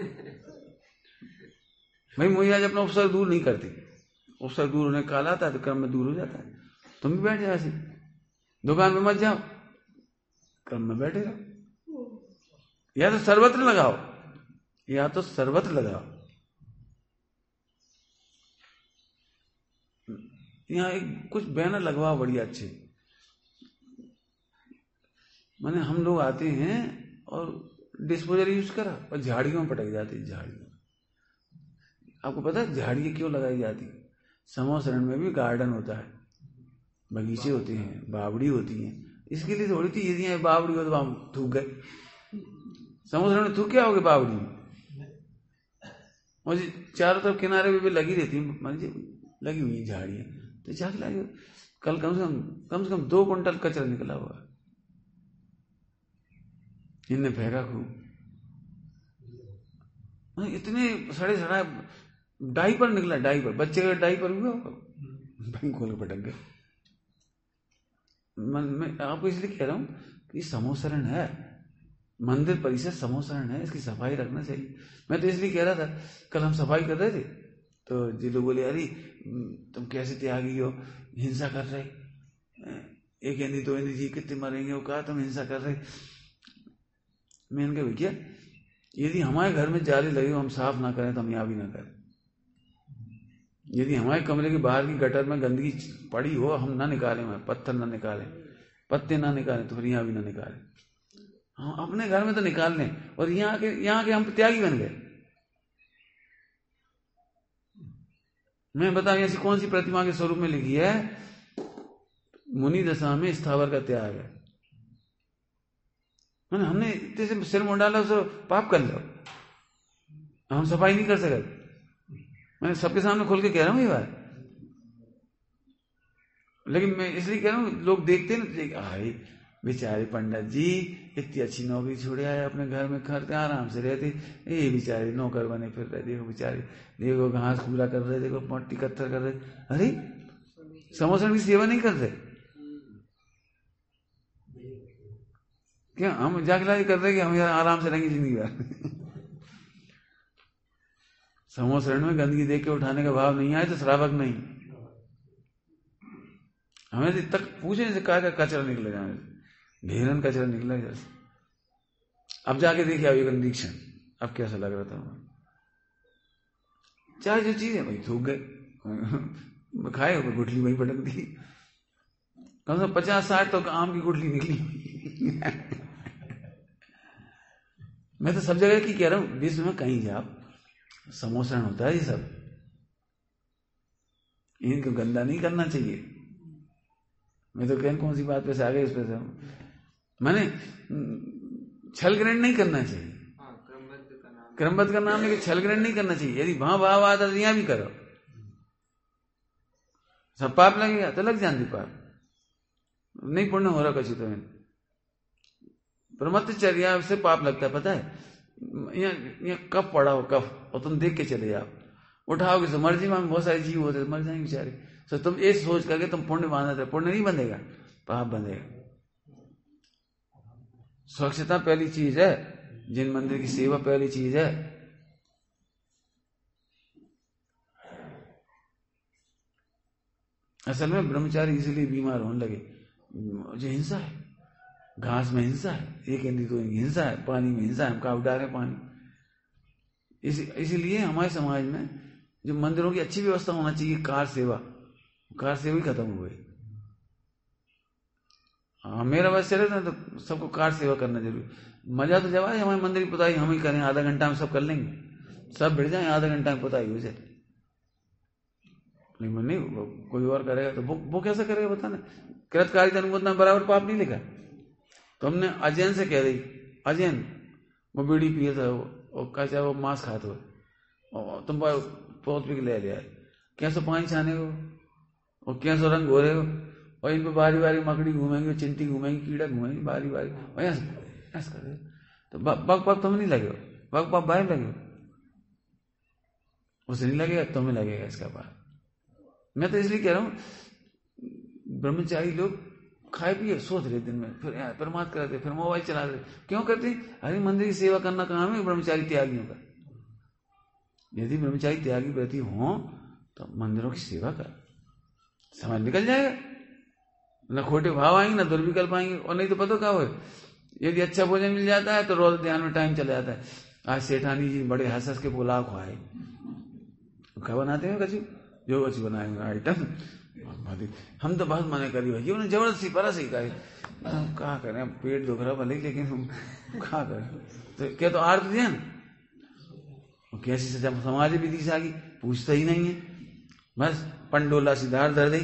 भाई मुझे आज अपना उपसर्ग दूर नहीं करती, उपसर्ग दूर होने काल आता है तो क्रम में दूर हो जाता है। तुम भी बैठ जाओ, ऐसे दुकान में मत जाओ, क्रम में बैठे रहो। या तो सर्वत्र लगाओ, या तो सर्वत्र लगाओ। यहाँ एक कुछ बैनर लगवाओ बढ़िया अच्छे, माने हम लोग आते हैं और डिस्पोजल यूज करा और झाड़ियों में पटक जाती है। झाड़ियों, आपको पता है झाड़ियाँ क्यों लगाई जाती? समूह शरण में भी गार्डन होता है, बगीचे होते हैं, बावड़ी होती है, इसके लिए थोड़ी थी। यदि बावड़ी हो तो वहां थूक गए, समूह शरण में थूक क्या हो गए बावड़ी में? और चारों तरफ किनारे पे लगी रहती है, मान लीजिए लगी हुई झाड़ियां, तो जाके लागे कल कम से कम 2 कुंटल कचरा निकला हुआ, इनने फेंका खूब। इतने सड़े सड़ा डाइपर निकला, डाइपर, बच्चे का डाइपर हुआ बैंक खोल के पटक गए। मैं आपको इसलिए कह रहा हूं कि समोसरण है, मंदिर परिसर समोसरण है, इसकी सफाई रखना चाहिए। मैं तो इसलिए कह रहा था, कल हम सफाई कर रहे थे तो जी लोग बोले, अरे तुम कैसे त्यागी हो, हिंसा कर रहे, 1 हिंदी 2 हिंदी जी कितने मरेंगे, वो कहा तुम हिंसा कर रहे। मैं इनके भैया, यदि हमारे घर में जाली लगी हो, हम साफ ना करें तो हम यहाँ भी ना करें। यदि हमारे कमरे के बाहर की गटर में गंदगी पड़ी हो, हम ना निकालें, वहां पत्थर ना निकालें, पत्ते ना निकालें, तो फिर यहाँ भी ना निकालें। हम अपने घर में तो निकाल लें, और यहाँ के हम त्यागी बन गए। मैं बताऊं ऐसी कौन सी प्रतिमा के स्वरूप में लिखी है, मुनि दशा में स्थावर का त्याग है। हमने इतने से सिर मुंह डाला, उसको पाप कर लो, हम सफाई नहीं कर सके। मैं सबके सामने खोल के कह रहा हूं ये बात, लेकिन मैं इसलिए कह रहा हूं, लोग देखते ना, अरे बेचारे पंडित जी इतनी अच्छी नौकरी छोड़े आए, अपने घर में खरते आराम से रहते, ये बेचारे नौकर बने फिर रहे, देखो बेचारे, देखो घास पूरा कर रहे, देखो मट्टी कत्थर कर रहे। अरे समोसन की सेवा नहीं करते क्या? हम जागलाजी कर रहे कि हम यार आराम से रहेंगे जिंदगी भर। समोसरण में गंदगी देख के उठाने का भाव नहीं आए तो श्रावक नहीं। हमें तक पूछे से कहा कचरा निकलेगा, ढेरन कचरा निकला जैसे। अब जाके देखिए अब ये निरीक्षण, अब कैसा लग रहा था। चाहे जो चीज है भाई थूक गए, खाए गुठली वही पटक दी, कम से कम 50-60 तो आम की गुठली निकली। मैं तो सब जगह की कह रहा हूं, विश्व में कहीं जाओ समोसरण होता है, ये सब इनको गंदा नहीं करना चाहिए। मैं तो कहूं कौन सी बात पे से आ गए, इस पे से मैंने छल ग्रहण नहीं करना चाहिए, क्रमबद्ध का नाम लेके छल ग्रहण नहीं करना चाहिए। यदि वहां भाव आता तो यहां भी करो, सब पाप लगेगा तो लग जाती पाप, नहीं पुण्य हो रहा कछु तो। ब्रह्मचर्या से पाप लगता है, पता है? यहाँ कफ पड़ा हो, कफ, और तुम देख के चले जाओ, उठाओगे तो मर्जी में बहुत सारे जीव होते मर जाएंगे बेचारे। तो तुम ये सोच करके तुम पुण्य बांधते, पुण्य नहीं बंधेगा, पाप बंधेगा। स्वच्छता पहली चीज है, जिन मंदिर की सेवा पहली चीज है। असल में ब्रह्मचारी इसलिए बीमार होने लगे, जो हिंसा है, घास में हिंसा है, 1 हिंदी 2 हिंदी हिंसा है, पानी में हिंसा है, हम काफ डाल रहे पानी। इसीलिए हमारे समाज में जो मंदिरों की अच्छी व्यवस्था होना चाहिए, कार सेवा ही खत्म हो गई। हाँ, मेरा बस चले ना तो सबको कार सेवा करना जरूरी। मजा तो जब आए हमारे मंदिर की पुताई हम ही करें, आधा घंटा में सब कर लेंगे, सब भिड़ जाए, आधा घंटा में पुताई हो जाए। नहीं कोई और करेगा तो वो कैसे करेगा बताना? कृतकारिता अनुमोदना बराबर पाप नहीं लिखा। तो हमने अजैन से कह दी, अजैन वो बीड़ी पिए था, वो कैसा वो मांस खाते हो, और तुम पौध पी के ले लिया, कैसे पानी छाने को, और कैसे रंग हो रहे हो, और इन पे बारी बारी मकड़ी घूमेंगे, चिंटी घूमेंगी, कीड़ा घूमेंगे बारी बारी, और ऐसा कर रहे तो बग पग तुम्हें नहीं लगेगा, बग पग बाहर लगेगा, उसे नहीं लगेगा, तुम्हें लगेगा इसका पाप। मैं तो इसलिए कह रहा हूं ब्रह्मचारी लोग खाए पिए सोच रहे दिन में, फिर प्रमाद करते, फिर मोबाइल चला रहे, क्यों करते? हरि मंदिर की सेवा करना काम है ब्रह्मचारी त्यागियों का। यदि ब्रह्मचारी त्यागी व्रती हो तो मंदिरों की सेवा कर, समय निकल जाएगा, न खोटे भाव आएंगे न दुर्विकल्प आएंगे। और नहीं तो पता क्या हो, यदि अच्छा भोजन मिल जाता है तो रोज ध्यान में टाइम चला जाता है। आज सेठानी जी बड़े हंस के पुलाव खुआए, क्या बनाते हैं कछु, जो कछु बनाए हुए आइटम, हम तो बहुत मना करी भाई, उन्हें जबरदस्ती परा से कहा, हम कहा करें, पेट दुख रहा भले, लेकिन हम कहा करें, तो क्या तो आर्त ध्यान कैसी सजा समाज विधि से आगी, पूछता ही नहीं है, बस पंडोला सी दाल धर दी,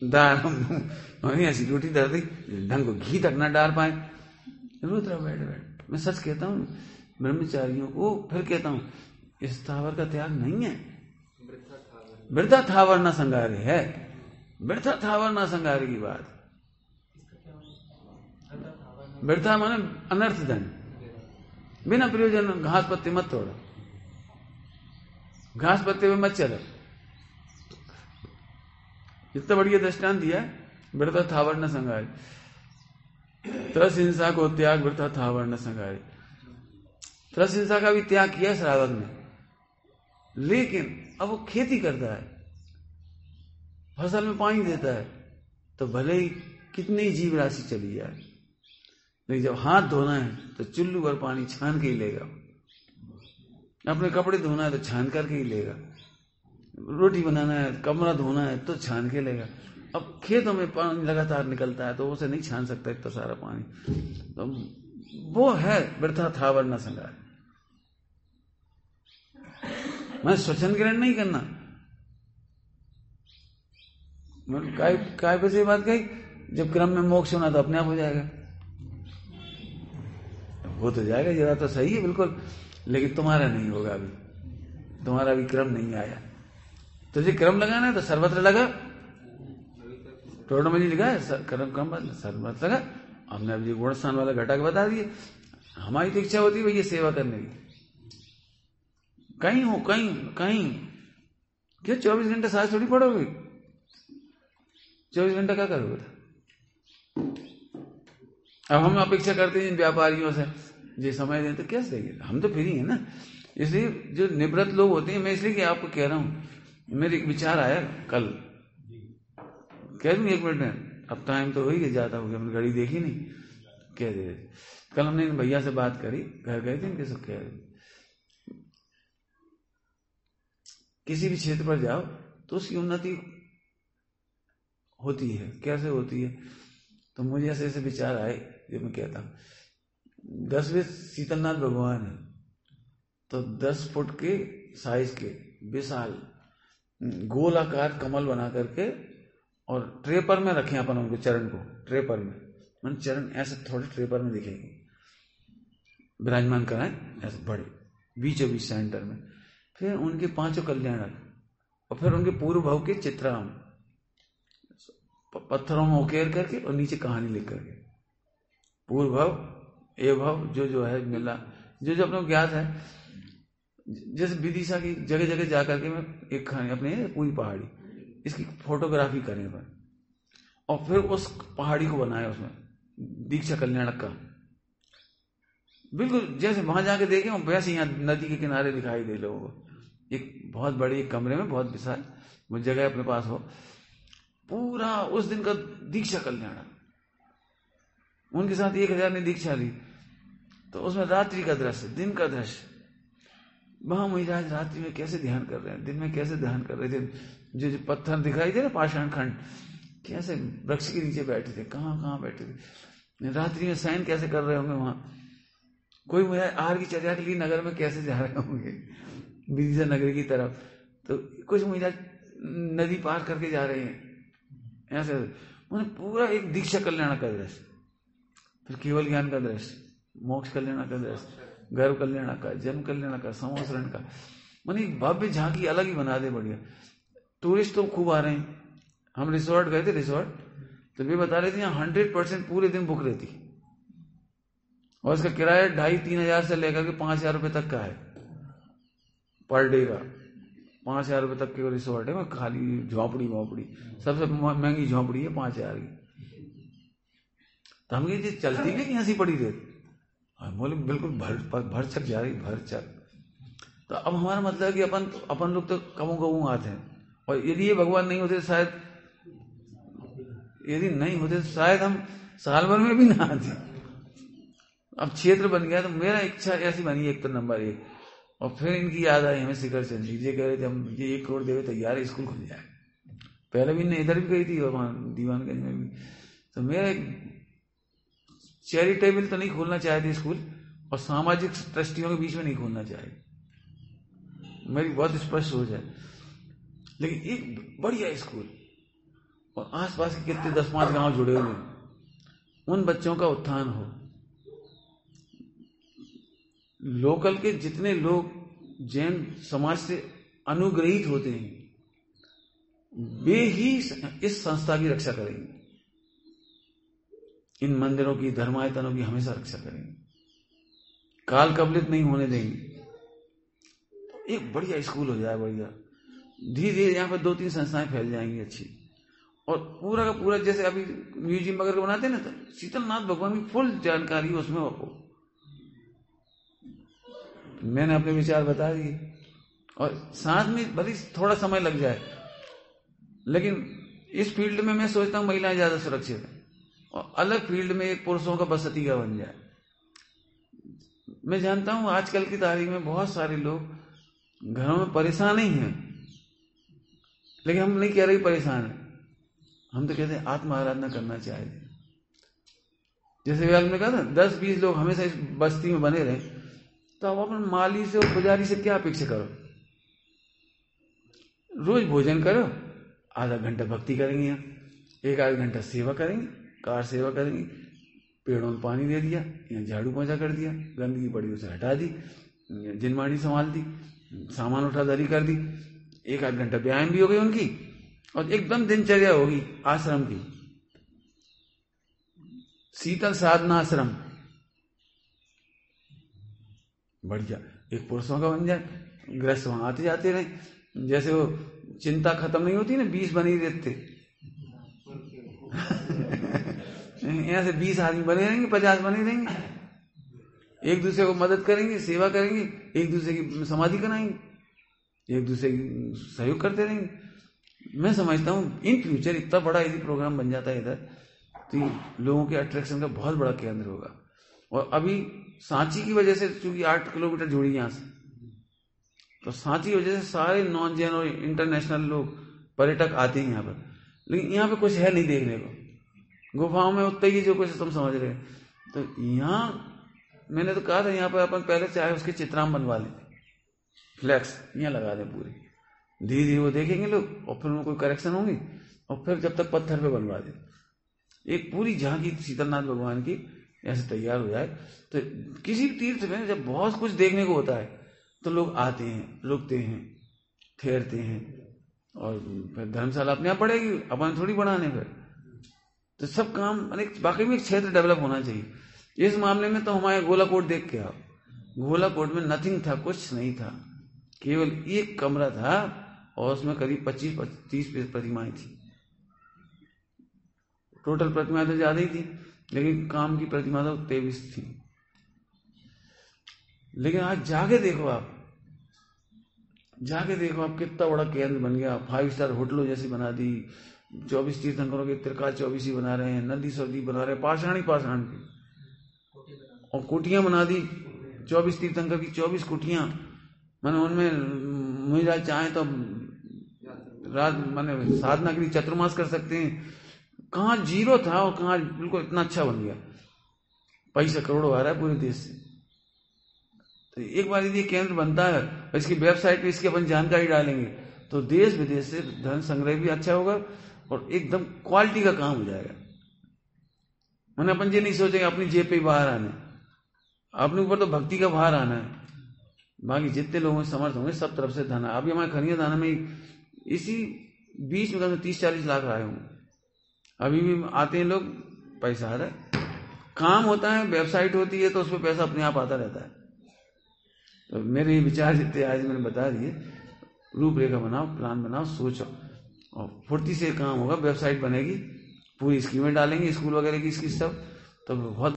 दाल ऐसी रोटी धर दी, ढंग को घी तक ना डाल पाए, रोज रहा बैठ। मैं सच कहता हूँ ब्रह्मचारियों को, फिर कहता हूँ स्थावर का त्याग नहीं है। वृथा थावर न संगारे है, वृथा थावर न संगारे की बात। वृथा माने अनर्थ धन, बिना प्रयोजन घास पत्ते मत तोड़ो, घास पत्ते में मत चलो। इतना बढ़िया दृष्टांत दिया, वृथा थावर न संगारे। त्रस हिंसा को त्याग वृथा थावर न संगारे। त्रस हिंसा का भी त्याग किया श्रावक ने, लेकिन अब वो खेती करता है, फसल में पानी देता है, तो भले ही कितनी जीव राशि चली जाए, लेकिन जब हाथ धोना है तो चुल्लू भर पानी छान के ही लेगा। अपने कपड़े धोना है तो छान करके ही लेगा। रोटी बनाना है, कमरा धोना है तो छान के लेगा। अब खेतों में पानी लगातार निकलता है तो उसे नहीं छान सकता इतना सारा पानी, तो वो है वृथा थावर न संगार। मैं स्वच्छंद ग्रहण नहीं करना। काय पे से बात कही, जब क्रम में मोक्ष होना तो अपने आप हो जाएगा, हो तो जाएगा, जरा तो सही है बिल्कुल, लेकिन तुम्हारा नहीं होगा। अभी तुम्हारा भी क्रम नहीं आया। तुझे क्रम लगाना है तो सर्वत्र लगा, टोटो में लिखा है क्रम सर्वत्र लगा। हमने अभी गुण स्थान वाला घटा के बता दिए। हमारी तो इच्छा होती है भैया सेवा करने की, कहीं हो कहीं क्या 24 घंटे साथ थोड़ी पढ़ोगे, 24 घंटा क्या करोगे। अब हम अपेक्षा करते हैं व्यापारियों से जो समय दें तो कैसे देंगे, हम तो फ्री है ना। इसलिए जो निवृत्त लोग होते हैं, मैं इसलिए कि आपको कह रहा हूं, मेरे एक विचार आया कल, कह दूं 1 मिनट में, अब टाइम तो हो ही जाता हो गया, हमने घड़ी देखी नहीं, कह दे। कल हमने भैया से बात करी, घर गए थे, इनके सब कह रहे किसी भी क्षेत्र पर जाओ तो उसकी उन्नति होती है। कैसे होती है, तो मुझे ऐसे ऐसे विचार आए जो मैं कहता हूं। 10वें शीतलनाथ भगवान है, तो 10 फुट के साइज के विशाल गोलाकार कमल बना करके और ट्रेपर में रखे अपन उनको, चरण को ट्रेपर में, मन चरण ऐसे थोड़े ट्रेपर में दिखेंगे, विराजमान कराएं ऐसे बड़े बीचों बीच सेंटर में। फिर उनके 5 कल्याणक और फिर उनके पूर्व भाव के चित्राम पत्थरों में उकेर करके और नीचे कहानी लिख करके, पूर्व भाव ए भाव जो है मिला, जो अपने ज्ञात है। जैसे विदिशा की जगह जगह जाकर के मैं एक कहानी अपने पूरी पहाड़ी इसकी फोटोग्राफी करें पर, और फिर उस पहाड़ी को बनाया उसमें दीक्षा कल्याणक का, बिल्कुल जैसे वहां जाके देखे वैसे यहाँ नदी के किनारे दिखाई दे लोगों को। एक बहुत बड़े एक कमरे में बहुत विशाल वो जगह अपने पास हो, पूरा उस दिन का दीक्षा कल्याणक। उनके साथ 1000 ने दीक्षा ली, तो उसमें रात्रि का दृश्य, दिन का दृश्य, वहां महाराज रात्रि में कैसे ध्यान कर रहे हैं, दिन में कैसे ध्यान कर रहे थे। जो पत्थर दिखाई दे ना पाषाण खंड, कैसे वृक्ष के नीचे बैठे थे, कहाँ बैठे थे, रात्रि में शयन कैसे कर रहे होंगे वहां। कोई मुझे आहार की चर्या के लिए नगर में कैसे जा रहे होंगे विदिशा नगर की तरफ, तो कुछ मुझे नदी पार करके जा रहे हैं ऐसे। उन्हें पूरा एक दीक्षा कल्याण का दृश्य, फिर केवल ज्ञान का दृश्य, मोक्ष कल्याण का दृश्य, गर्भ कल्याण का, जन्म कल्याण का, संवत्सरण का, मानी भव्य झांकी अलग ही बना दे बढ़िया। टूरिस्ट तो खूब आ रहे हैं। हम रिसोर्ट गए थे, रिसोर्ट तो वे बता रहे थे यहाँ 100% पूरे दिन बुक रहती, और इसका किराया 2500-3000 हजार से लेकर के 5000 रुपए तक का है पर डे का। 5000 रुपए तक के रिसोर्ट है, खाली झोपड़ी सबसे महंगी झोपड़ी है 5000 की। तो हम ये चलती भी कि ऐसी पड़ी रहती, बोले बिल्कुल भर चक जा रही, भर चक। तो अब हमारा मतलब है कि अपन लोग तो कमों आते हैं, और यदि ये भगवान नहीं होते शायद, यदि नहीं होते शायद हम साल भर में भी ना आते। अब क्षेत्र बन गया तो मेरा इच्छा ऐसी बनी, एक तो नंबर 1, और फिर इनकी याद आई हमें शिखर चंद जी, ये कह रहे थे हम ये 1 करोड़ देवे तैयार, स्कूल खुल जाए। पहले भी इधर भी गई थी और वहां दीवानगंज में भी। तो मेरा चैरिटेबल तो नहीं खोलना चाहे थे स्कूल, और सामाजिक ट्रस्टियों के बीच में नहीं खोलना चाहे, मेरी बहुत स्पष्ट सोच है। लेकिन एक बढ़िया स्कूल और आसपास के कितने 10-5 गांव जुड़े हुए, उन बच्चों का उत्थान हो। लोकल के जितने लोग जैन समाज से अनुग्रहित होते हैं, वे ही इस संस्था की रक्षा करेंगे, इन मंदिरों की, धर्मायतनों की हमेशा रक्षा करेंगे, काल कबलित नहीं होने देंगे। एक बढ़िया स्कूल हो जाए, बढ़िया, धीरे धीरे यहाँ पर 2-3 संस्थाएं फैल जाएंगी अच्छी, और पूरा का पूरा जैसे अभी म्यूजियम वगैरह बनाते हैं ना, तो शीतलनाथ भगवान की फुल जानकारी उसमें हो। मैंने अपने विचार बता दिए, और साथ में भले थोड़ा समय लग जाए, लेकिन इस फील्ड में मैं सोचता हूँ महिलाएं ज्यादा सुरक्षित हैं, और अलग फील्ड में एक पुरुषों का बसती का बन जाए। मैं जानता हूं आजकल की तारीख में बहुत सारे लोग घरों में परेशान ही हैं, लेकिन हम नहीं कह रहे परेशान है, हम तो कहते हैं आत्म आराधना करना चाहिए। जैसे आपने कहा ना 10-20 लोग हमेशा इस बस्ती में बने रहे, तो अब अपने माली से और पुजारी से क्या अपेक्षा करो? रोज भोजन करो, आधा घंटा भक्ति करेंगे, यहाँ 1-8 घंटा सेवा करेंगे, कार सेवा करेंगे, पेड़ों में पानी दे दिया, यहाँ झाड़ू पोंछा कर दिया, गंदगी पड़ी उसे हटा दी, जिनमाड़ी संभाल दी, सामान उठादारी कर दी, 1-8 घंटा व्यायाम भी हो गई उनकी, और एकदम दिनचर्या होगी आश्रम की, शीतल साधना आश्रम बढ़िया एक पुरुषों का बन जाए, गृहस्थ वहां आते जाते रहे, जैसे वो चिंता खत्म नहीं होती ना, 20 बने ही रहते यहाँ से 20 आदमी बने रहेंगे, 50 बने रहेंगे, एक दूसरे को मदद करेंगे, सेवा करेंगे, एक दूसरे की समाधि कराएंगे, एक दूसरे की सहयोग करते रहेंगे। मैं समझता हूँ इन फ्यूचर इतना बड़ा यदि प्रोग्राम बन जाता है इधर, तो लोगों के अट्रैक्शन का बहुत बड़ा केंद्र होगा। और अभी सांची की वजह से, चूंकि 8 किलोमीटर जुड़ी यहाँ से, तो सांची की वजह से सारे नॉन जैन और इंटरनेशनल लोग पर्यटक आते हैं यहाँ पर, लेकिन यहाँ पे कुछ है नहीं देखने को, गुफाओं में उतना ही जो कुछ तुम समझ रहे। तो यहाँ मैंने तो कहा था यहाँ पर अपन पहले चाहे उसके चित्राम बनवा लें, फ्लैक्स यहाँ लगा दें पूरे, धीरे धीरे वो देखेंगे लोग, और फिर उनमें कोई करेक्शन होंगे, और फिर जब तक पत्थर पे बनवा दें एक पूरी झांकी शीतलनाथ भगवान की ऐसे तैयार हो जाए। तो किसी तीर्थ में जब बहुत कुछ देखने को होता है तो लोग आते हैं, रुकते हैं, ठहरते हैं, और फिर धर्मशाला अपने आप बढ़ेगी, अपन थोड़ी बढ़ाने फिर। तो सब काम बाकी में एक क्षेत्र डेवलप होना चाहिए। इस मामले में तो हमारे गोलाकोट देख के आओ, गोलाकोट में नथिंग था, कुछ नहीं था, केवल एक कमरा था, और उसमें करीब 25-30 प्रतिमाएं थी। टोटल प्रतिमाएं तो ज्यादा ही थी, लेकिन काम की प्रतिमा तो 23 थी। लेकिन आज जाके देखो आप कितना बड़ा केंद्र बन गया, 5 स्टार होटलों जैसी बना दी, 24 तीर्थंकरों के त्रिकाल 24 ही बना रहे हैं, नदी सर्दी बना रहे हैं, पाषाण की, और कुटियां बना दी 24 तीर्थंकर की, 24 कुटियां, मैंने उनमें मुझे चाहे तो रात मैंने साधना के लिए चतुर्मास कर सकते हैं। कहाँ जीरो था और कहाँ बिल्कुल इतना अच्छा बन गया, पैसा करोड़ों आ रहा है पूरे देश से। तो एक बार यदि केंद्र बनता है, इसकी वेबसाइट पे इसकी अपन जानकारी डालेंगे, तो देश विदेश से धन संग्रह भी अच्छा होगा, और एकदम क्वालिटी का काम हो जाएगा। मैंने अपन ये नहीं सोचेंगे अपनी जेब पे बाहर आने, अपने ऊपर तो भक्ति का बाहर आना है, बाकी जितने लोगों से समर्थ होंगे सब तरफ से धन है। अभी हमारे खनिया दाना में इसी बीच में 30-40 लाख आए होंगे, अभी भी आते हैं लोग, पैसा आ रहा है, काम होता है, वेबसाइट होती है, तो उसमें पैसा अपने आप आता रहता है। तो मेरे विचार जितने आज मैंने बता दिए, रूपरेखा बनाओ, प्लान बनाओ, सोचो, और फुर्ती से काम होगा। वेबसाइट बनेगी, पूरी स्कीमें डालेंगे स्कूल वगैरह की, इसकी सब, तो बहुत